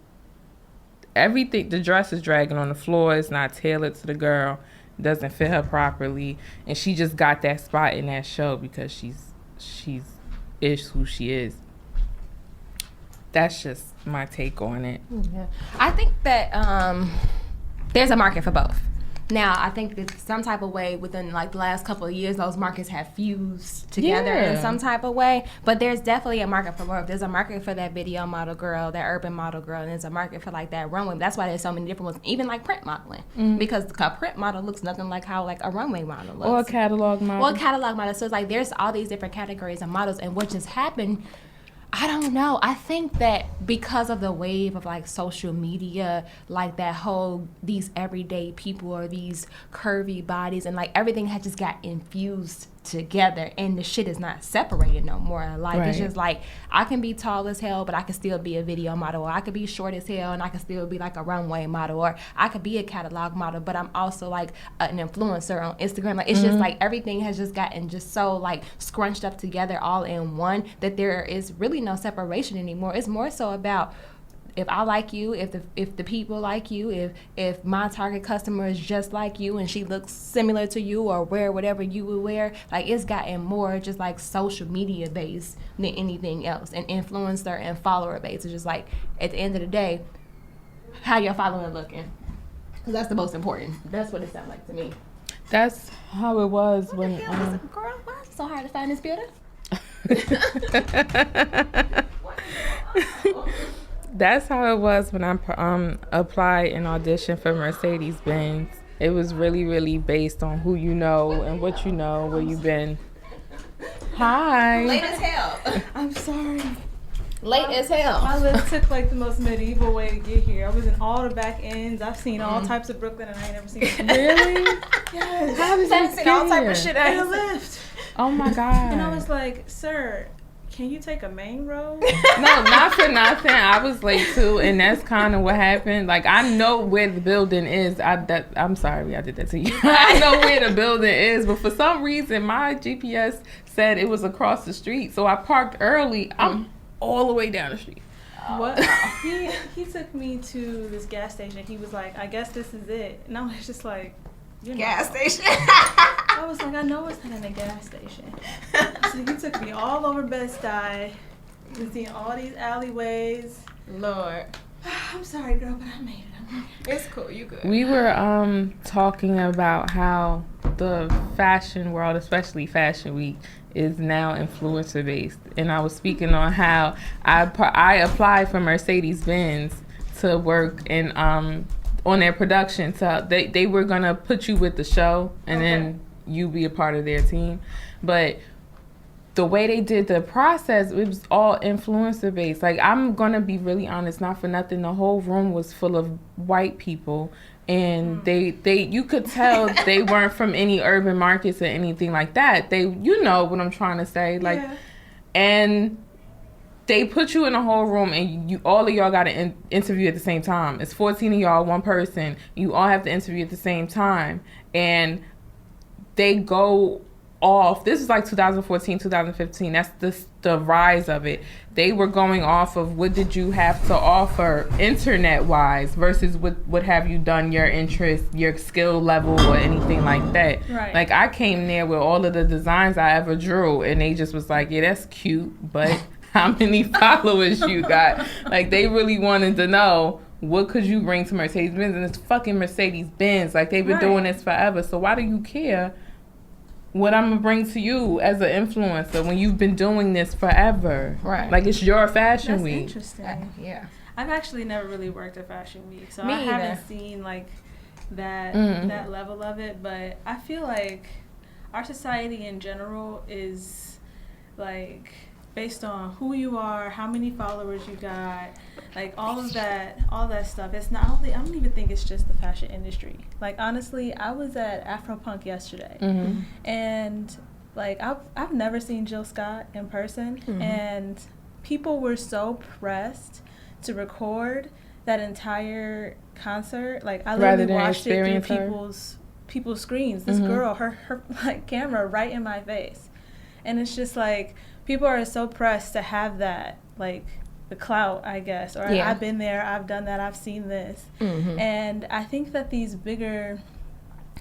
Speaker 5: everything, the dress is dragging on the floor. It's not tailored to the girl. Doesn't fit her properly, and she just got that spot in that show because she's is who she is. That's just my take on it.
Speaker 4: Yeah. I think that there's a market for both. Now, I think that some type of way within like the last couple of years, those markets have fused together in some type of way. But there's definitely a market for both. There's a market for that video model girl, that urban model girl, and there's a market for like that runway. That's why there's so many different ones, even like print modeling. Because a print model looks nothing like how like a runway model looks.
Speaker 5: Or a catalog model.
Speaker 4: Well, a catalog model. So it's like there's all these different categories of models, and what just happened, I don't know. I think that because of the wave of like social media, like that whole these everyday people or these curvy bodies, and like everything had just got infused together, and the shit is not separated no more. Like it's just like I can be tall as hell, but I can still be a video model, or I could be short as hell and I can still be like a runway model, or I could be a catalog model, but I'm also like an influencer on Instagram. Like it's just like everything has just gotten just so like scrunched up together all in one that there is really no separation anymore. It's more so about if I like you, if the people like you, if my target customer is just like you and she looks similar to you or wear whatever you would wear, like it's gotten more just like social media based than anything else, and influencer and follower based. It's just like at the end of the day, how your following looking, because that's the most important. That's what it sounds like to me.
Speaker 5: That's how it was
Speaker 4: Girl, why is it so hard to find this beauty?
Speaker 5: That's how it was when I applied and auditioned for Mercedes-Benz. It was really, really based on who you know and what you know, where you've been. Hi.
Speaker 4: Late as hell.
Speaker 6: I'm sorry.
Speaker 4: Late as hell.
Speaker 6: My list took like the most medieval way to get here. I was in all the back ends. I've seen all types of Brooklyn, and I ain't never seen it.
Speaker 5: Really?
Speaker 6: Yes.
Speaker 5: How did you
Speaker 4: Seen all type of
Speaker 5: here?
Speaker 4: shit
Speaker 6: In a
Speaker 4: out.
Speaker 6: lift.
Speaker 5: Oh my God.
Speaker 6: And I was like, sir, can you take a main road?
Speaker 5: No, not for nothing. I was late too, and that's kind of what happened. Like I know where the building is. I'm sorry, I did that to you. I know where the building is, but for some reason my GPS said it was across the street, so I parked early. I'm all the way down the street.
Speaker 6: What? He took me to this gas station. He was like, I guess this is it. And I was just like, you know.
Speaker 4: Gas station.
Speaker 6: I was like, I know it's not in a gas station. So he took me all over Bed-Stuy. We seen all these alleyways.
Speaker 4: Lord.
Speaker 6: I'm sorry, girl, but I made it.
Speaker 4: It's cool. You good.
Speaker 5: We were talking about how the fashion world, especially Fashion Week, is now influencer based, and I was speaking on how I applied for Mercedes-Benz to work in on their production. So they were gonna put you with the show, and then you be a part of their team, but the way they did the process, it was all influencer based. Like I'm gonna be really honest, not for nothing, the whole room was full of white people, and they you could tell they weren't from any urban markets or anything like that. They, you know what I'm trying to say, like, and they put you in a whole room, and you all of y'all got to interview at the same time. It's 14 of y'all, one person. You all have to interview at the same time, and they go off. This is like 2014, 2015. That's the rise of it. They were going off of what did you have to offer internet-wise versus what have you done, your interest, your skill level, or anything like that.
Speaker 6: Right.
Speaker 5: Like I came there with all of the designs I ever drew, and they just was like, yeah, that's cute, but how many followers you got? Like they really wanted to know, what could you bring to Mercedes-Benz? And it's fucking Mercedes-Benz. Like they've been doing this forever. So why do you care what I'm gonna bring to you as an influencer when you've been doing this forever?
Speaker 4: Right.
Speaker 5: Like it's your fashion
Speaker 6: That's
Speaker 5: week.
Speaker 6: interesting.
Speaker 4: Yeah.
Speaker 6: I've actually never really worked at Fashion Week, so
Speaker 4: Me
Speaker 6: I
Speaker 4: either.
Speaker 6: haven't seen like that level of it. But I feel like our society in general is like based on who you are, how many followers you got, like all that stuff. It's not only, I don't even think it's just the fashion industry. Like honestly, I was at Afropunk yesterday, and like I've never seen Jill Scott in person, and people were so pressed to record that entire concert. Like I
Speaker 5: Rather
Speaker 6: literally
Speaker 5: than
Speaker 6: watched it through
Speaker 5: experience
Speaker 6: people's screens. This girl, her like camera right in my face, and it's just like people are so pressed to have that, like the clout, I guess, or I've been there, I've done that, I've seen this. And I think that these bigger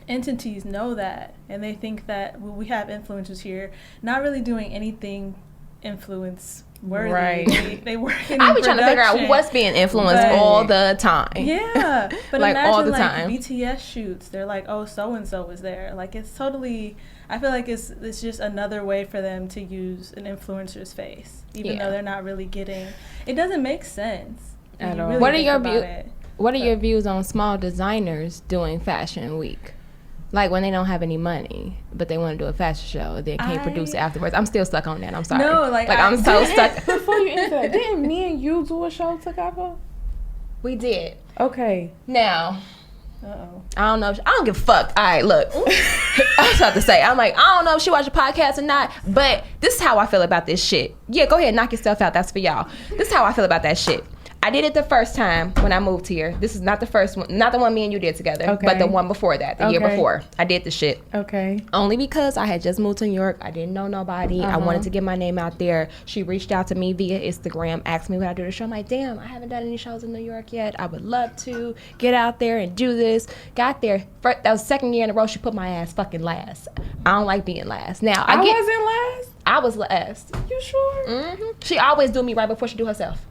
Speaker 6: entities know that, and they think that we have influencers here not really doing anything influence worthy.
Speaker 5: Right.
Speaker 6: They work in
Speaker 4: I be trying to figure out
Speaker 6: production.
Speaker 4: what's being influenced
Speaker 6: But-
Speaker 4: all the time.
Speaker 6: Yeah, but
Speaker 4: Like,
Speaker 6: imagine
Speaker 4: all the
Speaker 6: like
Speaker 4: time.
Speaker 6: BTS shoots. They're like, oh, so and so was there. Like, it's totally. I feel like it's just another way for them to use an influencer's face, even
Speaker 4: Yeah.
Speaker 6: though they're not really getting. It doesn't make sense when
Speaker 5: At
Speaker 6: you
Speaker 5: all.
Speaker 6: really
Speaker 4: What are
Speaker 6: think
Speaker 4: your
Speaker 6: about
Speaker 4: view-
Speaker 6: it.
Speaker 4: What are your views on small designers doing fashion week? Like when they don't have any money, but they want to do a fashion show, and then can't produce afterwards. I'm still stuck on that. I'm sorry.
Speaker 6: No, like,
Speaker 4: I'm so stuck.
Speaker 5: Before you answer that, didn't me and you do a show together?
Speaker 4: We did.
Speaker 5: Okay.
Speaker 4: Now,
Speaker 6: Uh-oh.
Speaker 4: I don't know. I don't give a fuck. All right, look. I was about to say, I'm like, I don't know if she watched a podcast or not, but this is how I feel about this shit. Yeah, go ahead, knock yourself out. That's for y'all. This is how I feel about that shit. I did it the first time when I moved here. This is not the first one, not the one me and you did together,
Speaker 5: Okay.
Speaker 4: but the one before that, the year
Speaker 5: Okay.
Speaker 4: before. I did the shit.
Speaker 5: Okay.
Speaker 4: Only because I had just moved to New York. I didn't know nobody. I wanted to get my name out there. She reached out to me via Instagram, asked me would I do the show. I'm like, damn, I haven't done any shows in New York yet. I would love to get out there and do this. Got there. That was the second year in a row she put my ass fucking last. I don't like being last. Now,
Speaker 5: I wasn't last?
Speaker 4: I was last.
Speaker 5: You sure?
Speaker 4: She always do me right before she do herself.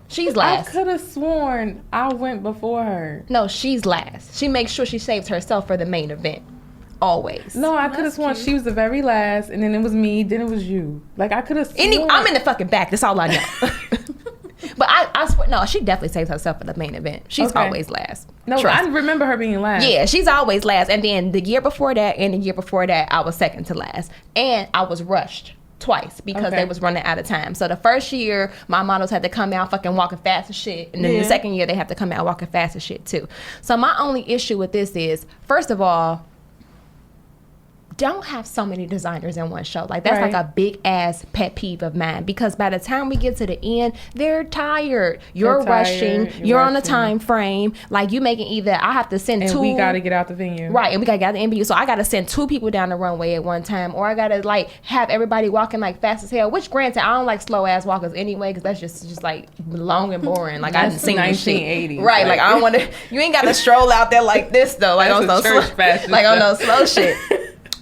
Speaker 4: She's
Speaker 5: I
Speaker 4: last.
Speaker 5: could have sworn I went before her.
Speaker 4: No, she's last. She makes sure she saves herself for the main event. Always.
Speaker 5: No, I could have sworn she was the very last, and then it was me, then it was you. Like, I could have sworn.
Speaker 4: I'm in the fucking back. That's all I know. But I swear, no, she definitely saves herself for the main event. She's
Speaker 5: Okay.
Speaker 4: always last.
Speaker 5: No,
Speaker 4: Trust.
Speaker 5: I remember her being last.
Speaker 4: Yeah, she's always last. And then the year before that and the year before that, I was second to last. And I was rushed twice because
Speaker 5: Okay.
Speaker 4: they was running out of time. So the first year, my models had to come out fucking walking fast as shit. And then the second year, they have to come out walking fast as shit too. So my only issue with this is, first of all, don't have so many designers in one show. Like, that's
Speaker 5: Right.
Speaker 4: like a big ass pet peeve of mine, because by the time we get to the end, they're tired. You're
Speaker 5: They're tired,
Speaker 4: rushing.
Speaker 5: you're
Speaker 4: You're on a
Speaker 5: rushing.
Speaker 4: time frame. Like, you making either I have to send
Speaker 5: And
Speaker 4: two.
Speaker 5: we got to get out the venue.
Speaker 4: Right, and we gotta get out the MBU. So I gotta send two people down the runway at one time, or I gotta like have everybody walking like fast as hell. Which, granted, I don't like slow ass walkers anyway, because that's just like long and boring. Like, I didn't
Speaker 5: That's
Speaker 4: seen this shit.
Speaker 5: 1980s.
Speaker 4: Right, like I don't want to. You ain't gotta stroll out there like this though. Like on no
Speaker 5: That's a church
Speaker 4: slow,
Speaker 5: fashion
Speaker 4: like on no
Speaker 5: stuff.
Speaker 4: slow shit.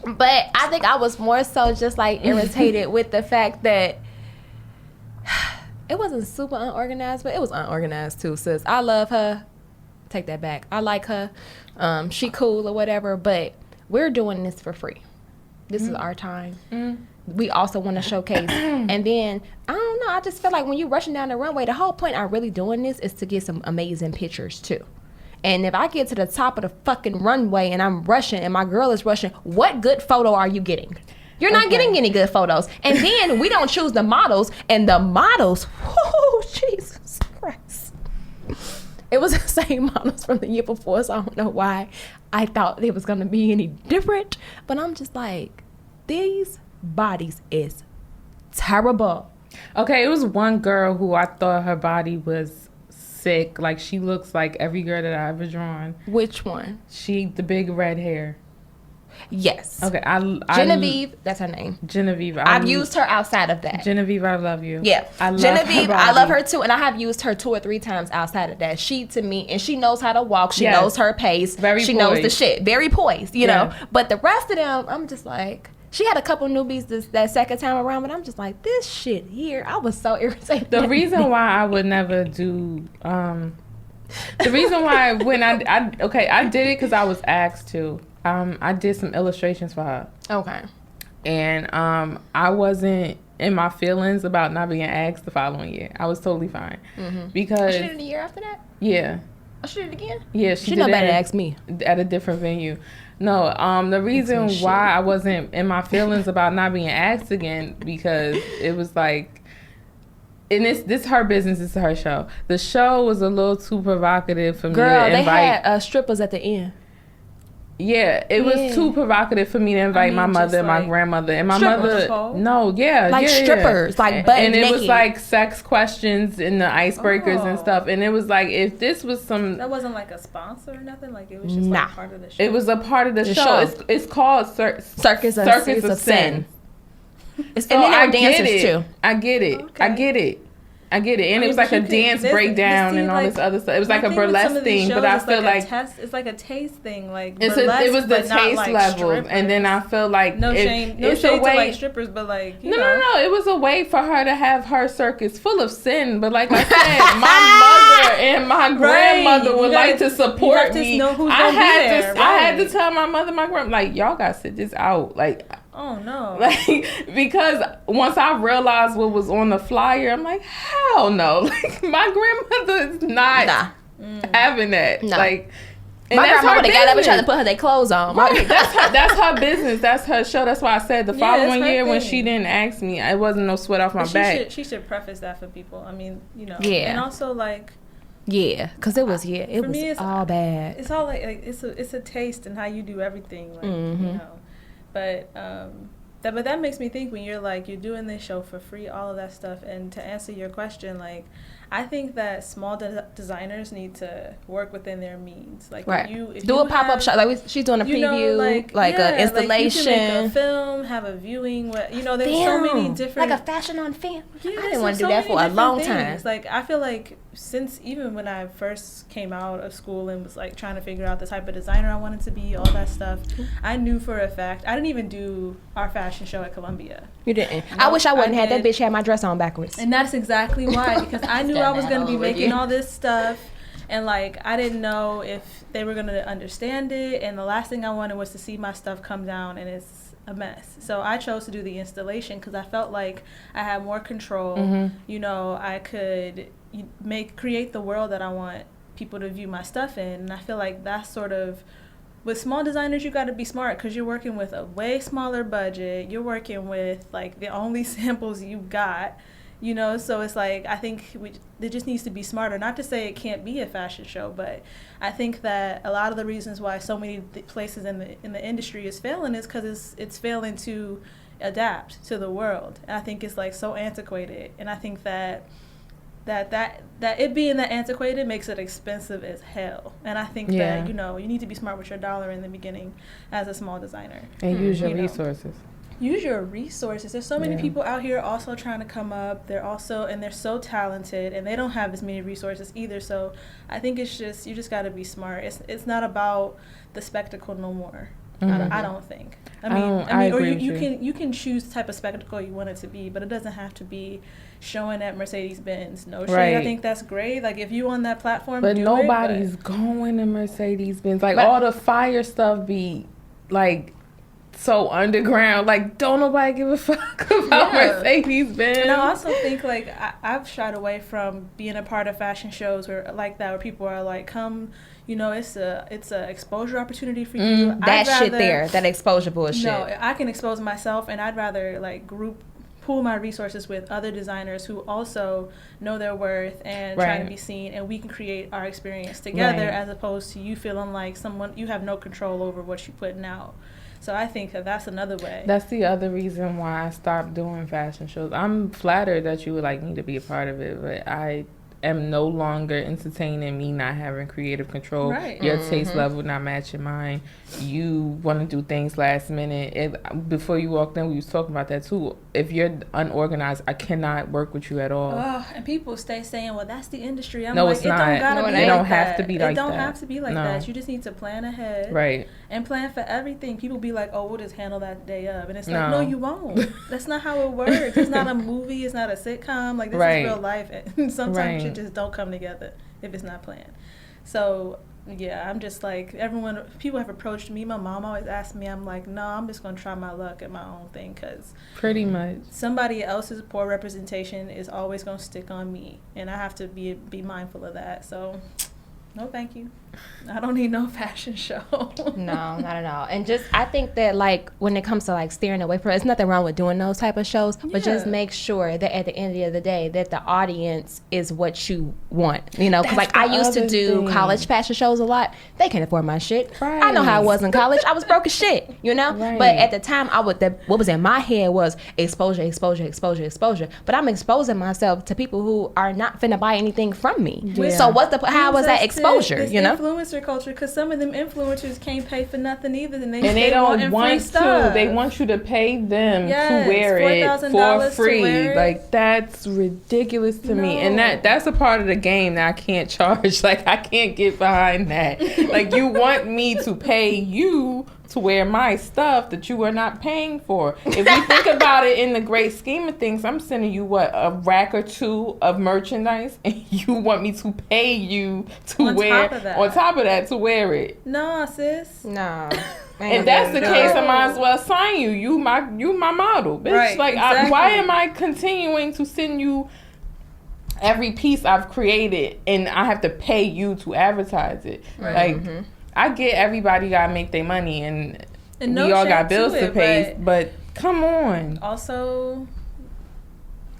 Speaker 4: But I think I was more so just like irritated with the fact that it wasn't super unorganized, but it was unorganized too, sis. I love her. Take that back. I like her. She cool or whatever, but we're doing this for free. This is our time. We also want to showcase. And then, I don't know, I just feel like when you're rushing down the runway, the whole point of really doing this is to get some amazing pictures too. And if I get to the top of the fucking runway and I'm rushing and my girl is rushing, what good photo are you getting? You're not getting any good photos. And then we don't choose the models, and the models, oh, Jesus Christ. It was the same models from the year before, so I don't know why I thought it was going to be any different. But I'm just like, these bodies is terrible.
Speaker 5: Okay, it was one girl who I thought her body was sick. Like, she looks like every girl that I ever drawn.
Speaker 4: Which one?
Speaker 5: The big red hair.
Speaker 4: Yes.
Speaker 5: Okay,
Speaker 4: Genevieve, that's her name.
Speaker 5: Genevieve.
Speaker 4: I've used her outside of that.
Speaker 5: Genevieve, I love you.
Speaker 4: Yeah,
Speaker 5: I love
Speaker 4: Genevieve,
Speaker 5: her
Speaker 4: I love
Speaker 5: body.
Speaker 4: her too, and I have used her 2 or 3 times outside of that. She, to me, and she knows how to walk. She
Speaker 5: Yes.
Speaker 4: knows her pace.
Speaker 5: Very
Speaker 4: she knows the
Speaker 5: poised.
Speaker 4: shit. Very poised, you know.
Speaker 5: Yeah.
Speaker 4: But the rest of them, I'm just like, she had a couple newbies that second time around, but I'm just like, this shit here. I was so irritated.
Speaker 5: The reason why I would never do, the reason why when I did it because I was asked to. I did some illustrations for her.
Speaker 4: Okay.
Speaker 5: And I wasn't in my feelings about not being asked the following year. I was totally fine. Because,
Speaker 4: She did it a year after that?
Speaker 5: yeah.
Speaker 4: Oh, she did it again?
Speaker 5: Yeah,
Speaker 4: She
Speaker 5: did
Speaker 4: know
Speaker 5: it
Speaker 4: better to ask me.
Speaker 5: at a different venue. No, the reason
Speaker 4: shit.
Speaker 5: why I wasn't in my feelings about not being asked again, because it was like, and this her business, this is her show. The show was a little too provocative for me
Speaker 4: Girl,
Speaker 5: to
Speaker 4: they
Speaker 5: invite.
Speaker 4: had strippers at the end.
Speaker 5: Yeah, it was too provocative for me to invite my
Speaker 6: mean,
Speaker 5: mother
Speaker 6: just
Speaker 5: and my
Speaker 6: like
Speaker 5: grandmother. And my
Speaker 6: strippers.
Speaker 5: mother, no, yeah.
Speaker 4: Like
Speaker 5: yeah,
Speaker 4: strippers,
Speaker 5: yeah.
Speaker 4: like butt
Speaker 5: And it was
Speaker 4: naked.
Speaker 5: like sex questions and the icebreakers and
Speaker 6: Oh.
Speaker 5: stuff. And it was like, if this was some,
Speaker 6: That wasn't like a sponsor or nothing. Like, it was just
Speaker 4: Nah.
Speaker 6: like part of the show.
Speaker 5: it was a part of the
Speaker 4: The
Speaker 5: show.
Speaker 4: show.
Speaker 5: It's called
Speaker 4: Circus of Sin.
Speaker 5: So
Speaker 4: And then there
Speaker 5: I
Speaker 4: were
Speaker 5: get
Speaker 4: dancers
Speaker 5: it.
Speaker 4: too.
Speaker 5: I get it.
Speaker 6: Okay.
Speaker 5: I get it. I get it. And it was like a dance breakdown and all this other stuff. It was like a burlesque thing, but I feel like
Speaker 6: it's like a taste thing. Like
Speaker 5: it was the taste level, and then I feel like
Speaker 6: no shade to like strippers, but like
Speaker 5: no, it was a way for her to have her circus full of sin. But like I said, my mother and my grandmother would like to support me. I had to tell my mother, my grandma, like, y'all got to sit this out, like.
Speaker 6: Oh no!
Speaker 5: Like, because once I realized what was on the flyer, I'm like, hell no! Like, my grandmother is not having that.
Speaker 4: No.
Speaker 5: Like, and
Speaker 4: my grandma would have got up and tried to
Speaker 5: business.
Speaker 4: put their clothes on.
Speaker 5: Right, that's her business. That's her show. That's why I said the following year when
Speaker 6: thing.
Speaker 5: she didn't ask me, it wasn't no sweat off my back.
Speaker 6: She should preface that for people. I mean,
Speaker 4: Yeah.
Speaker 6: And also like.
Speaker 4: Yeah, because it was all bad.
Speaker 6: It's all like it's a taste in how you do everything. Like But that makes me think when you're like you're doing this show for free, all of that stuff. And to answer your question, like I think that small designers need to work within their means. Like
Speaker 4: right,
Speaker 6: if
Speaker 4: do
Speaker 6: you
Speaker 4: a pop-up shop. Like she's doing a preview, like an installation,
Speaker 6: like you can make a film, have a viewing. There's so many different
Speaker 4: like a fashion on film.
Speaker 6: Yeah,
Speaker 4: I didn't want to do that for a long time.
Speaker 6: Like I feel like since even when I first came out of school and was like trying to figure out the type of designer I wanted to be, all that stuff, I knew for a fact I didn't even do our fashion show at Columbia.
Speaker 4: You didn't. I wish I wouldn't have that bitch had my dress on backwards.
Speaker 6: And that's exactly why, because I knew I was going to be making all this stuff, and like I didn't know if they were going to understand it, and the last thing I wanted was to see my stuff come down and it's a mess. So I chose to do the installation because I felt like I had more control. I could create the world that I want people to view my stuff in, and I feel like that's sort of with small designers, you got to be smart because you're working with a way smaller budget. You're working with like the only samples you got, so it's like I think it just needs to be smarter. Not to say it can't be a fashion show, but I think that a lot of the reasons why so many places in the industry is failing is because it's failing to adapt to the world. And I think it's like so antiquated, and I think that it being that antiquated makes it expensive as hell. And I think that you need to be smart with your dollar in the beginning as a small designer
Speaker 5: and use your resources.
Speaker 6: Use your resources. There's so many people out here also trying to come up. They're so talented, and they don't have as many resources either. So I think it's just you just got to be smart. It's not about the spectacle no more. I don't think. I mean, or you can choose the type of spectacle you want it to be, but it doesn't have to be showing at Mercedes-Benz. No shade. Right. I think that's great. Like if you on that platform,
Speaker 5: but nobody's going to Mercedes-Benz. Like all the fire stuff be like so underground. Like don't nobody give a fuck about Mercedes-Benz.
Speaker 6: And I also think like I've shied away from being a part of fashion shows where people are like, come. It's a exposure opportunity for you.
Speaker 4: That exposure bullshit.
Speaker 6: No, I can expose myself, and I'd rather like pool my resources with other designers who also know their worth and try to be seen, and we can create our experience together as opposed to you feeling like you have no control over what you're putting out. So I think that's another way.
Speaker 5: That's the other reason why I stopped doing fashion shows. I'm flattered that you would like me to be a part of it, but I am no longer entertaining me not having creative control. Right. Your taste level not matching mine. You want to do things last minute. Before you walked in, we was talking about that too. If you're unorganized, I cannot work with you at all.
Speaker 6: And people stay saying, well, that's the industry. I'm
Speaker 5: no,
Speaker 6: like,
Speaker 5: it's not.
Speaker 6: It
Speaker 5: don't have to be like that.
Speaker 6: It don't have to be like that. You just need to plan ahead.
Speaker 5: Right.
Speaker 6: And plan for everything. People be like, oh, we'll just handle that day up. And it's like, no, you won't. That's not how it works. It's not a movie. It's not a sitcom. Like, this is real life. And sometimes shit just don't come together if it's not planned. So, yeah, I'm just like, people have approached me. My mom always asks me, I'm like, no, I'm just going to try my luck at my own thing because
Speaker 5: pretty much
Speaker 6: somebody else's poor representation is always going to stick on me. And I have to be mindful of that. So, no, thank you. I don't need no fashion show.
Speaker 4: No, not at all. And just, I think that, like, when it comes to, like, steering away from it, there's nothing wrong with doing those type of shows, but just make sure that at the end of the day that the audience is what you want, because, like, I used to do college fashion shows a lot. They can't afford my shit. Right. I know how I was in college. I was broke as shit, Right. But at the time, what was in my head was exposure. But I'm exposing myself to people who are not finna buy anything from me. Yeah. So how was that exposure? exposure,
Speaker 6: this
Speaker 4: you know?
Speaker 6: influencer culture, because some of them influencers can't pay for nothing either, and
Speaker 5: they
Speaker 6: stay
Speaker 5: don't
Speaker 6: wanting
Speaker 5: want
Speaker 6: free
Speaker 5: to.
Speaker 6: stuff.
Speaker 5: They want you to pay them
Speaker 6: Yes,
Speaker 5: to wear it
Speaker 6: $4,000
Speaker 5: for free.
Speaker 6: to wear it.
Speaker 5: Like, that's ridiculous to me. And
Speaker 6: No.
Speaker 5: that's a part of the game that I can't charge. Like, I can't get behind that. Like, you want me to pay you to wear my stuff that you are not paying for. If we think about it in the great scheme of things, I'm sending you a rack or two of merchandise, and you want me to pay you to
Speaker 6: On
Speaker 5: wear
Speaker 6: top of that.
Speaker 5: on top of that to wear it.
Speaker 6: No, sis.
Speaker 4: No.
Speaker 5: If that's the case, I might as well sign you. You my model, bitch.
Speaker 6: Right,
Speaker 5: Like,
Speaker 6: exactly.
Speaker 5: why am I continuing to send you every piece I've created, and I have to pay you to advertise it?
Speaker 6: Right.
Speaker 5: Like, I get everybody gotta make their money, and
Speaker 6: no
Speaker 5: we all
Speaker 6: shade
Speaker 5: got bills to
Speaker 6: it,
Speaker 5: pay. But come on.
Speaker 6: Also,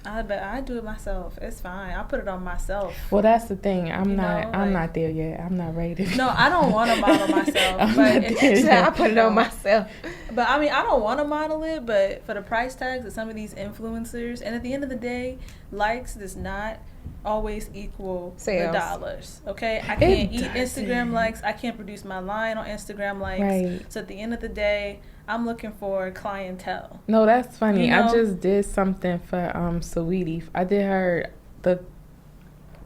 Speaker 6: I do it myself. It's fine. I put it on myself.
Speaker 5: Well, that's the thing. I'm
Speaker 6: like-
Speaker 5: not there yet. I'm not ready to.
Speaker 6: No, I don't want to model myself.
Speaker 5: I'm
Speaker 6: but
Speaker 5: not there yet.
Speaker 4: I put it on myself.
Speaker 6: But I mean, I don't want to model it, but for the price tags of some of these influencers, and at the end of the day, likes does not always equal
Speaker 4: Sales.
Speaker 6: the dollars. Okay, I can't eat
Speaker 5: doesn't.
Speaker 6: Instagram likes. I can't produce my line on Instagram likes.
Speaker 5: Right.
Speaker 6: So at the end of the day, I'm looking for clientele.
Speaker 5: No, that's funny.
Speaker 6: You
Speaker 5: I
Speaker 6: know?
Speaker 5: just did something for Saweetie. I did the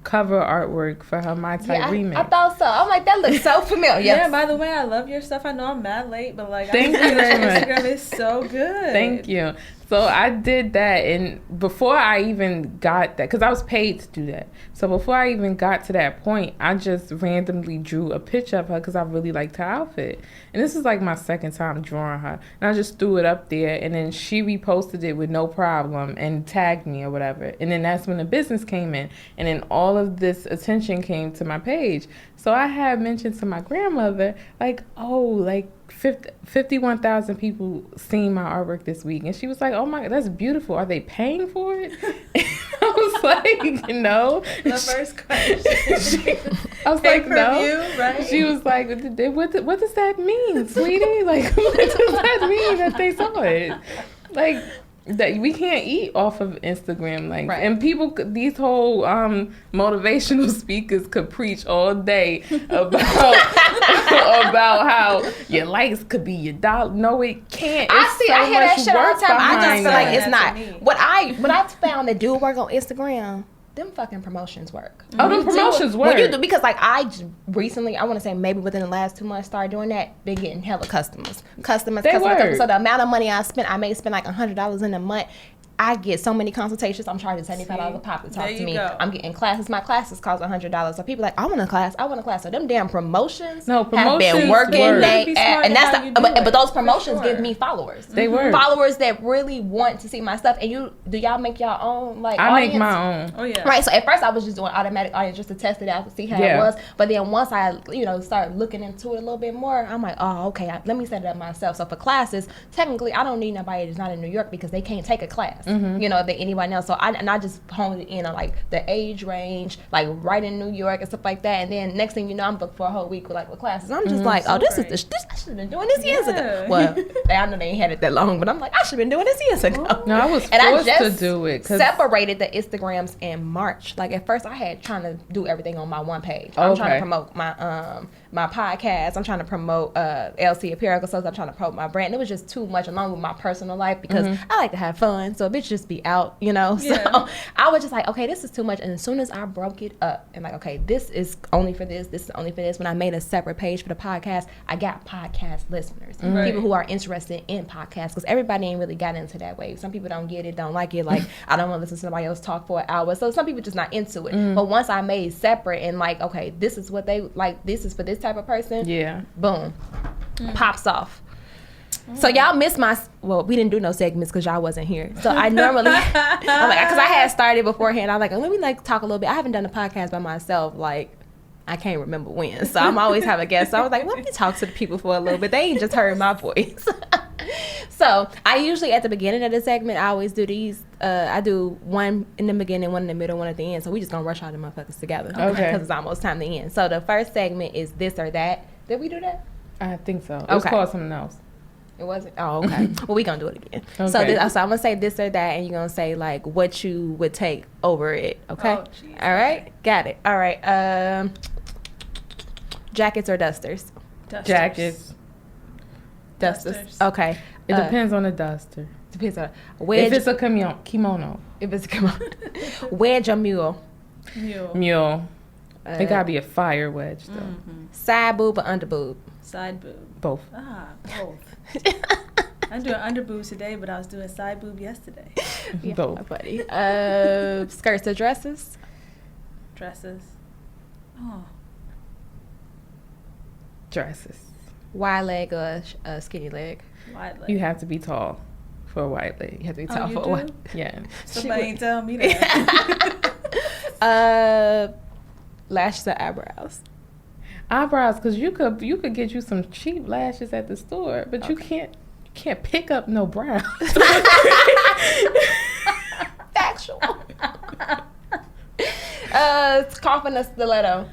Speaker 5: cover artwork for her My Type remix.
Speaker 4: I thought so. I'm like, that looks so familiar.
Speaker 6: Yeah. By the way, I love your stuff. I know I'm mad late, but like,
Speaker 5: Thank
Speaker 6: I
Speaker 5: you very much.
Speaker 6: Instagram is so good.
Speaker 5: Thank you. So I did that, and before I even got that, because I was paid to do that. So before I even got to that point, I just randomly drew a picture of her because I really liked her outfit. And this is like my second time drawing her. And I just threw it up there, and then she reposted it with no problem and tagged me or whatever. And then that's when the business came in. And then all of this attention came to my page. So I had mentioned to my grandmother, like, oh, like 51,000 people seen my artwork this week. And she was like, oh my God, that's beautiful. Are they paying for it? I was like, no.
Speaker 6: The first question.
Speaker 5: I was like, no.
Speaker 6: Pay-per-view, right?
Speaker 5: She was like, what does that mean, sweetie? Like, what does that mean that they saw it? Like, that we can't eat off of Instagram, like,
Speaker 4: Right.
Speaker 5: and people, these whole motivational speakers could preach all day about how your likes could be your dollar. No, it can't.
Speaker 4: I hear that shit all the time. I just feel like
Speaker 6: behind
Speaker 4: it's
Speaker 6: that
Speaker 4: not.
Speaker 6: to me.
Speaker 4: What I found that do work on Instagram, them fucking promotions work.
Speaker 5: Oh, them
Speaker 4: You do
Speaker 5: promotions
Speaker 4: it- when you
Speaker 5: work.
Speaker 4: do, because like I just recently, I want to say maybe within the last 2 months, started doing that. Been getting hella customers.
Speaker 5: They work.
Speaker 4: So the amount of money I spent, I may spend like $100 in a month. I get so many consultations. I'm charging $75 a pop to talk
Speaker 6: There
Speaker 4: to
Speaker 6: you
Speaker 4: me.
Speaker 6: go.
Speaker 4: I'm getting classes. My classes cost $100. So people like, I want a class. So them damn promotions
Speaker 5: No,
Speaker 4: have
Speaker 5: promotions
Speaker 4: been working.
Speaker 5: work.
Speaker 4: They,
Speaker 6: Be smart
Speaker 4: and that's
Speaker 6: how you do
Speaker 4: but
Speaker 6: it,
Speaker 4: those
Speaker 6: for
Speaker 4: promotions
Speaker 6: sure.
Speaker 4: give me followers.
Speaker 5: They work.
Speaker 4: Followers that really want to see my stuff. And do y'all make your own like
Speaker 5: I
Speaker 4: audience?
Speaker 5: make my own.
Speaker 6: Oh yeah.
Speaker 4: Right, so at first I was just doing automatic audience just to test it out to see how
Speaker 5: Yeah.
Speaker 4: it was. But then once I, started looking into it a little bit more, I'm like, oh, okay, let me set it up myself. So for classes, technically, I don't need nobody that's not in New York because they can't take a class, than anyone else. So I just honed it in on like the age range, like right in New York and stuff like that. And then next thing you know, I'm booked for a whole week with classes. I'm just like, oh, this
Speaker 6: great.
Speaker 4: is this. I should have been doing this years ago.
Speaker 6: Yeah.
Speaker 4: Well, I know they ain't had it that long, but I'm like, I should have been doing this years ago.
Speaker 5: No, I was
Speaker 4: And I
Speaker 5: forced to
Speaker 4: just
Speaker 5: do it. 'Cause
Speaker 4: separated the Instagrams in March. Like at first I had trying to do everything on my one page. I'm trying to
Speaker 5: Okay.
Speaker 4: promote my podcast. I'm trying to promote LC Apparel. So I'm trying to promote my brand. It was just too much along with my personal life because I like to have fun. So a bitch just be out, So
Speaker 6: Yeah.
Speaker 4: I was just like, okay, this is too much. And as soon as I broke it up and like, okay, this is only for this is only for this. When I made a separate page for the podcast, I got podcast listeners,
Speaker 6: Right.
Speaker 4: people who are interested in podcasts because everybody ain't really got into that wave. Some people don't get it, don't like it. Like I don't want to listen to somebody else talk for an hour. So some people just not into it. But once I made separate and like, okay, this is what they like. This is for this type of person.
Speaker 5: Yeah.
Speaker 4: Boom, pops off. So y'all missed well, we didn't do no segments because y'all wasn't here. So I normally, I'm like, because I had started beforehand. I'm like, let me talk a little bit. I haven't done a podcast by myself, I can't remember when. So I'm always have a guest. So I was like, let me talk to the people for a little bit. They ain't just heard my voice. So I usually at the beginning of the segment, I always do these. I do one in the beginning, one in the middle, one at the end. So we just gonna rush all the motherfuckers together.
Speaker 5: Okay.
Speaker 4: Because it's almost time to end. So the first segment is this or that. Did we do that?
Speaker 5: I think so. It was
Speaker 4: Okay.
Speaker 5: called something else.
Speaker 4: It wasn't? Oh, okay. Well, we gonna do it again. So,
Speaker 5: Okay.
Speaker 4: so I'm gonna say this or that, and you're gonna say like what you would take over it. Okay.
Speaker 6: Oh, Jesus.
Speaker 4: All right. Got it. All right. Jackets or dusters?
Speaker 6: Dusters.
Speaker 5: Jackets.
Speaker 4: Dusters. Okay.
Speaker 5: It depends on the duster.
Speaker 4: Depends on wedge.
Speaker 5: If it's a kimono.
Speaker 4: If it's wedge or mule.
Speaker 5: Mule. It gotta be a fire wedge though.
Speaker 6: Mm-hmm.
Speaker 4: Side boob or under boob?
Speaker 6: Side boob.
Speaker 5: Both.
Speaker 6: Both. I'm doing under boobs today, but I was doing side boob yesterday.
Speaker 4: Yeah,
Speaker 5: Both.
Speaker 4: buddy. Skirts or dresses?
Speaker 6: Dresses. Oh.
Speaker 5: Dresses.
Speaker 4: Wide leg or skinny leg?
Speaker 6: Wide leg.
Speaker 5: You have to be tall for a wide leg.
Speaker 4: You have to be
Speaker 6: Oh,
Speaker 4: tall
Speaker 6: you
Speaker 4: for a
Speaker 6: do?
Speaker 4: while.
Speaker 5: Yeah.
Speaker 6: Somebody ain't tell me that.
Speaker 4: Lashes or eyebrows?
Speaker 5: Eyebrows, because you could get you some cheap lashes at the store, but you can't pick up no brows.
Speaker 4: Factual. Coffin or stiletto?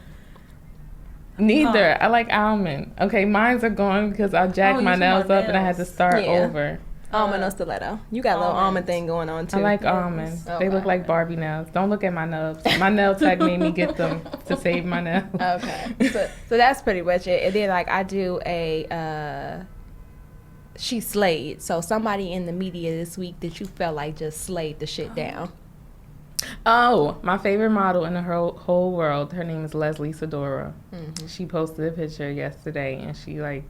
Speaker 5: Neither. I like almond. Okay, mine's are gone because I jacked my
Speaker 6: you
Speaker 5: nails
Speaker 6: talking
Speaker 5: up
Speaker 6: about
Speaker 5: and I had to
Speaker 6: nails.
Speaker 5: start
Speaker 4: Yeah.
Speaker 5: over.
Speaker 4: Almond or stiletto? You got a little almond thing going on too.
Speaker 5: I like almonds.
Speaker 4: Okay.
Speaker 5: They look like Barbie nails. Don't look at my nails. My nail tech made me get them to save my nails.
Speaker 4: Okay. So that's pretty much it. And then like I do a she slayed. So somebody in the media this week that you felt like just slayed the shit down.
Speaker 5: Oh, my favorite model in the whole world. Her name is Leslie Sadora.
Speaker 4: Mm-hmm.
Speaker 5: She posted a picture yesterday and she like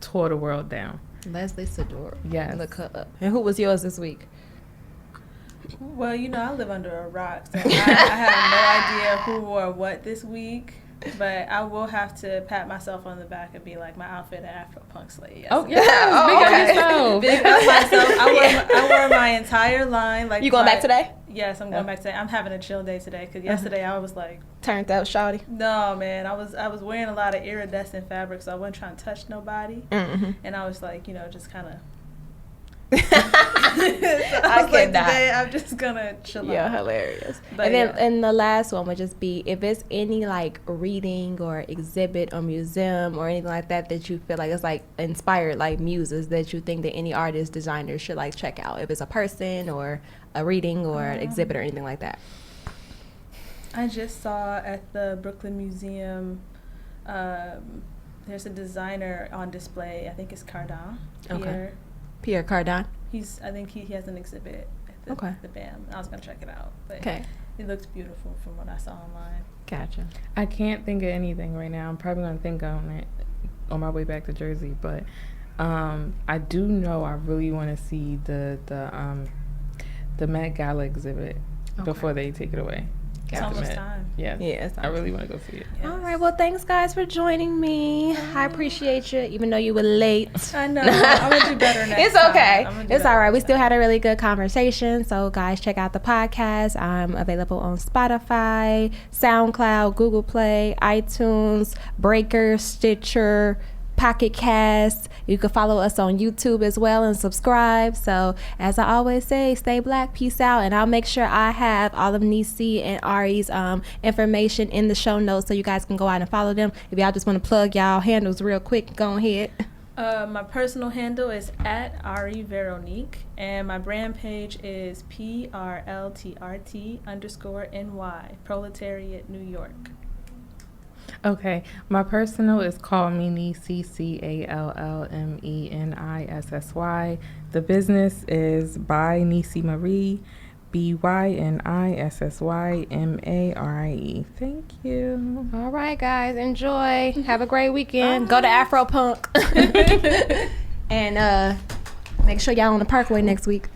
Speaker 5: tore the world down.
Speaker 4: Leslie Sadora.
Speaker 5: Yes.
Speaker 4: Look her up. And who was yours this week?
Speaker 6: Well, I live under a rock, so I have no idea who wore what this week. But I will have to pat myself on the back and be like, my outfit at Afro Punk Slay.
Speaker 5: Oh, yes. Big up yourself.
Speaker 6: Big up myself. I wore my entire line. Like,
Speaker 4: You going back today?
Speaker 6: Yes, I'm going back today. I'm having a chill day today because yesterday I was like,
Speaker 4: Turned out, shawty.
Speaker 6: no, man. I was wearing a lot of iridescent fabric, so I wasn't trying to touch nobody.
Speaker 4: Mm-hmm.
Speaker 6: And I was like, just kind of.
Speaker 4: I
Speaker 6: was like,
Speaker 4: cannot.
Speaker 6: today I'm just gonna chill
Speaker 4: Yeah,
Speaker 6: out.
Speaker 4: hilarious.
Speaker 6: But
Speaker 4: and then
Speaker 6: yeah.
Speaker 4: and the last one would just be if it's any like reading or exhibit or museum or anything like that that you feel like it's like inspired like muses that you think that any artist designer should like check out. If it's a person or a reading or an exhibit or anything like that.
Speaker 6: I just saw at the Brooklyn Museum, there's a designer on display. I think it's Cardin.
Speaker 4: Okay. Pierre Cardin.
Speaker 6: I think he has an exhibit at the BAM. I was gonna check it out, but
Speaker 4: Okay.
Speaker 6: it looks beautiful from what I saw online.
Speaker 4: Gotcha.
Speaker 5: I can't think of anything right now. I'm probably going to think on it on my way back to Jersey, but I do know I really want to see the Met Gala exhibit before they take it away.
Speaker 6: It's almost time.
Speaker 5: Yes.
Speaker 4: Yes.
Speaker 5: I really want to go see it.
Speaker 6: Yes.
Speaker 4: All right. Well, thanks guys for joining me. I appreciate you, even though you were late.
Speaker 6: I know. I'm gonna do better next
Speaker 4: It's
Speaker 6: time.
Speaker 4: okay.
Speaker 6: I'm gonna do
Speaker 4: It's
Speaker 6: better
Speaker 4: all right. We
Speaker 6: next
Speaker 4: still
Speaker 6: time.
Speaker 4: had a really good conversation. So, guys, check out the podcast. I'm available on Spotify, SoundCloud, Google Play, iTunes, Breaker, Stitcher, Pocket Cast. You can follow us on YouTube as well and subscribe. So, as I always say, stay black, peace out, and I'll make sure I have all of Nissy and Ari's information in the show notes so you guys can go out and follow them. If y'all just want to plug y'all handles real quick, go ahead.
Speaker 6: My personal handle is at Ari Veronique, and my brand page is PRLTRT_NY, Proletariat New York.
Speaker 5: Okay, my personal is Call Me Nissy, CALLMENISSY. The business is by Nissy Marie, BYNISSYMARIE. Thank you.
Speaker 4: All right, guys, enjoy. Have a great weekend. Go to Afro Punk. And make sure y'all on the Parkway next week.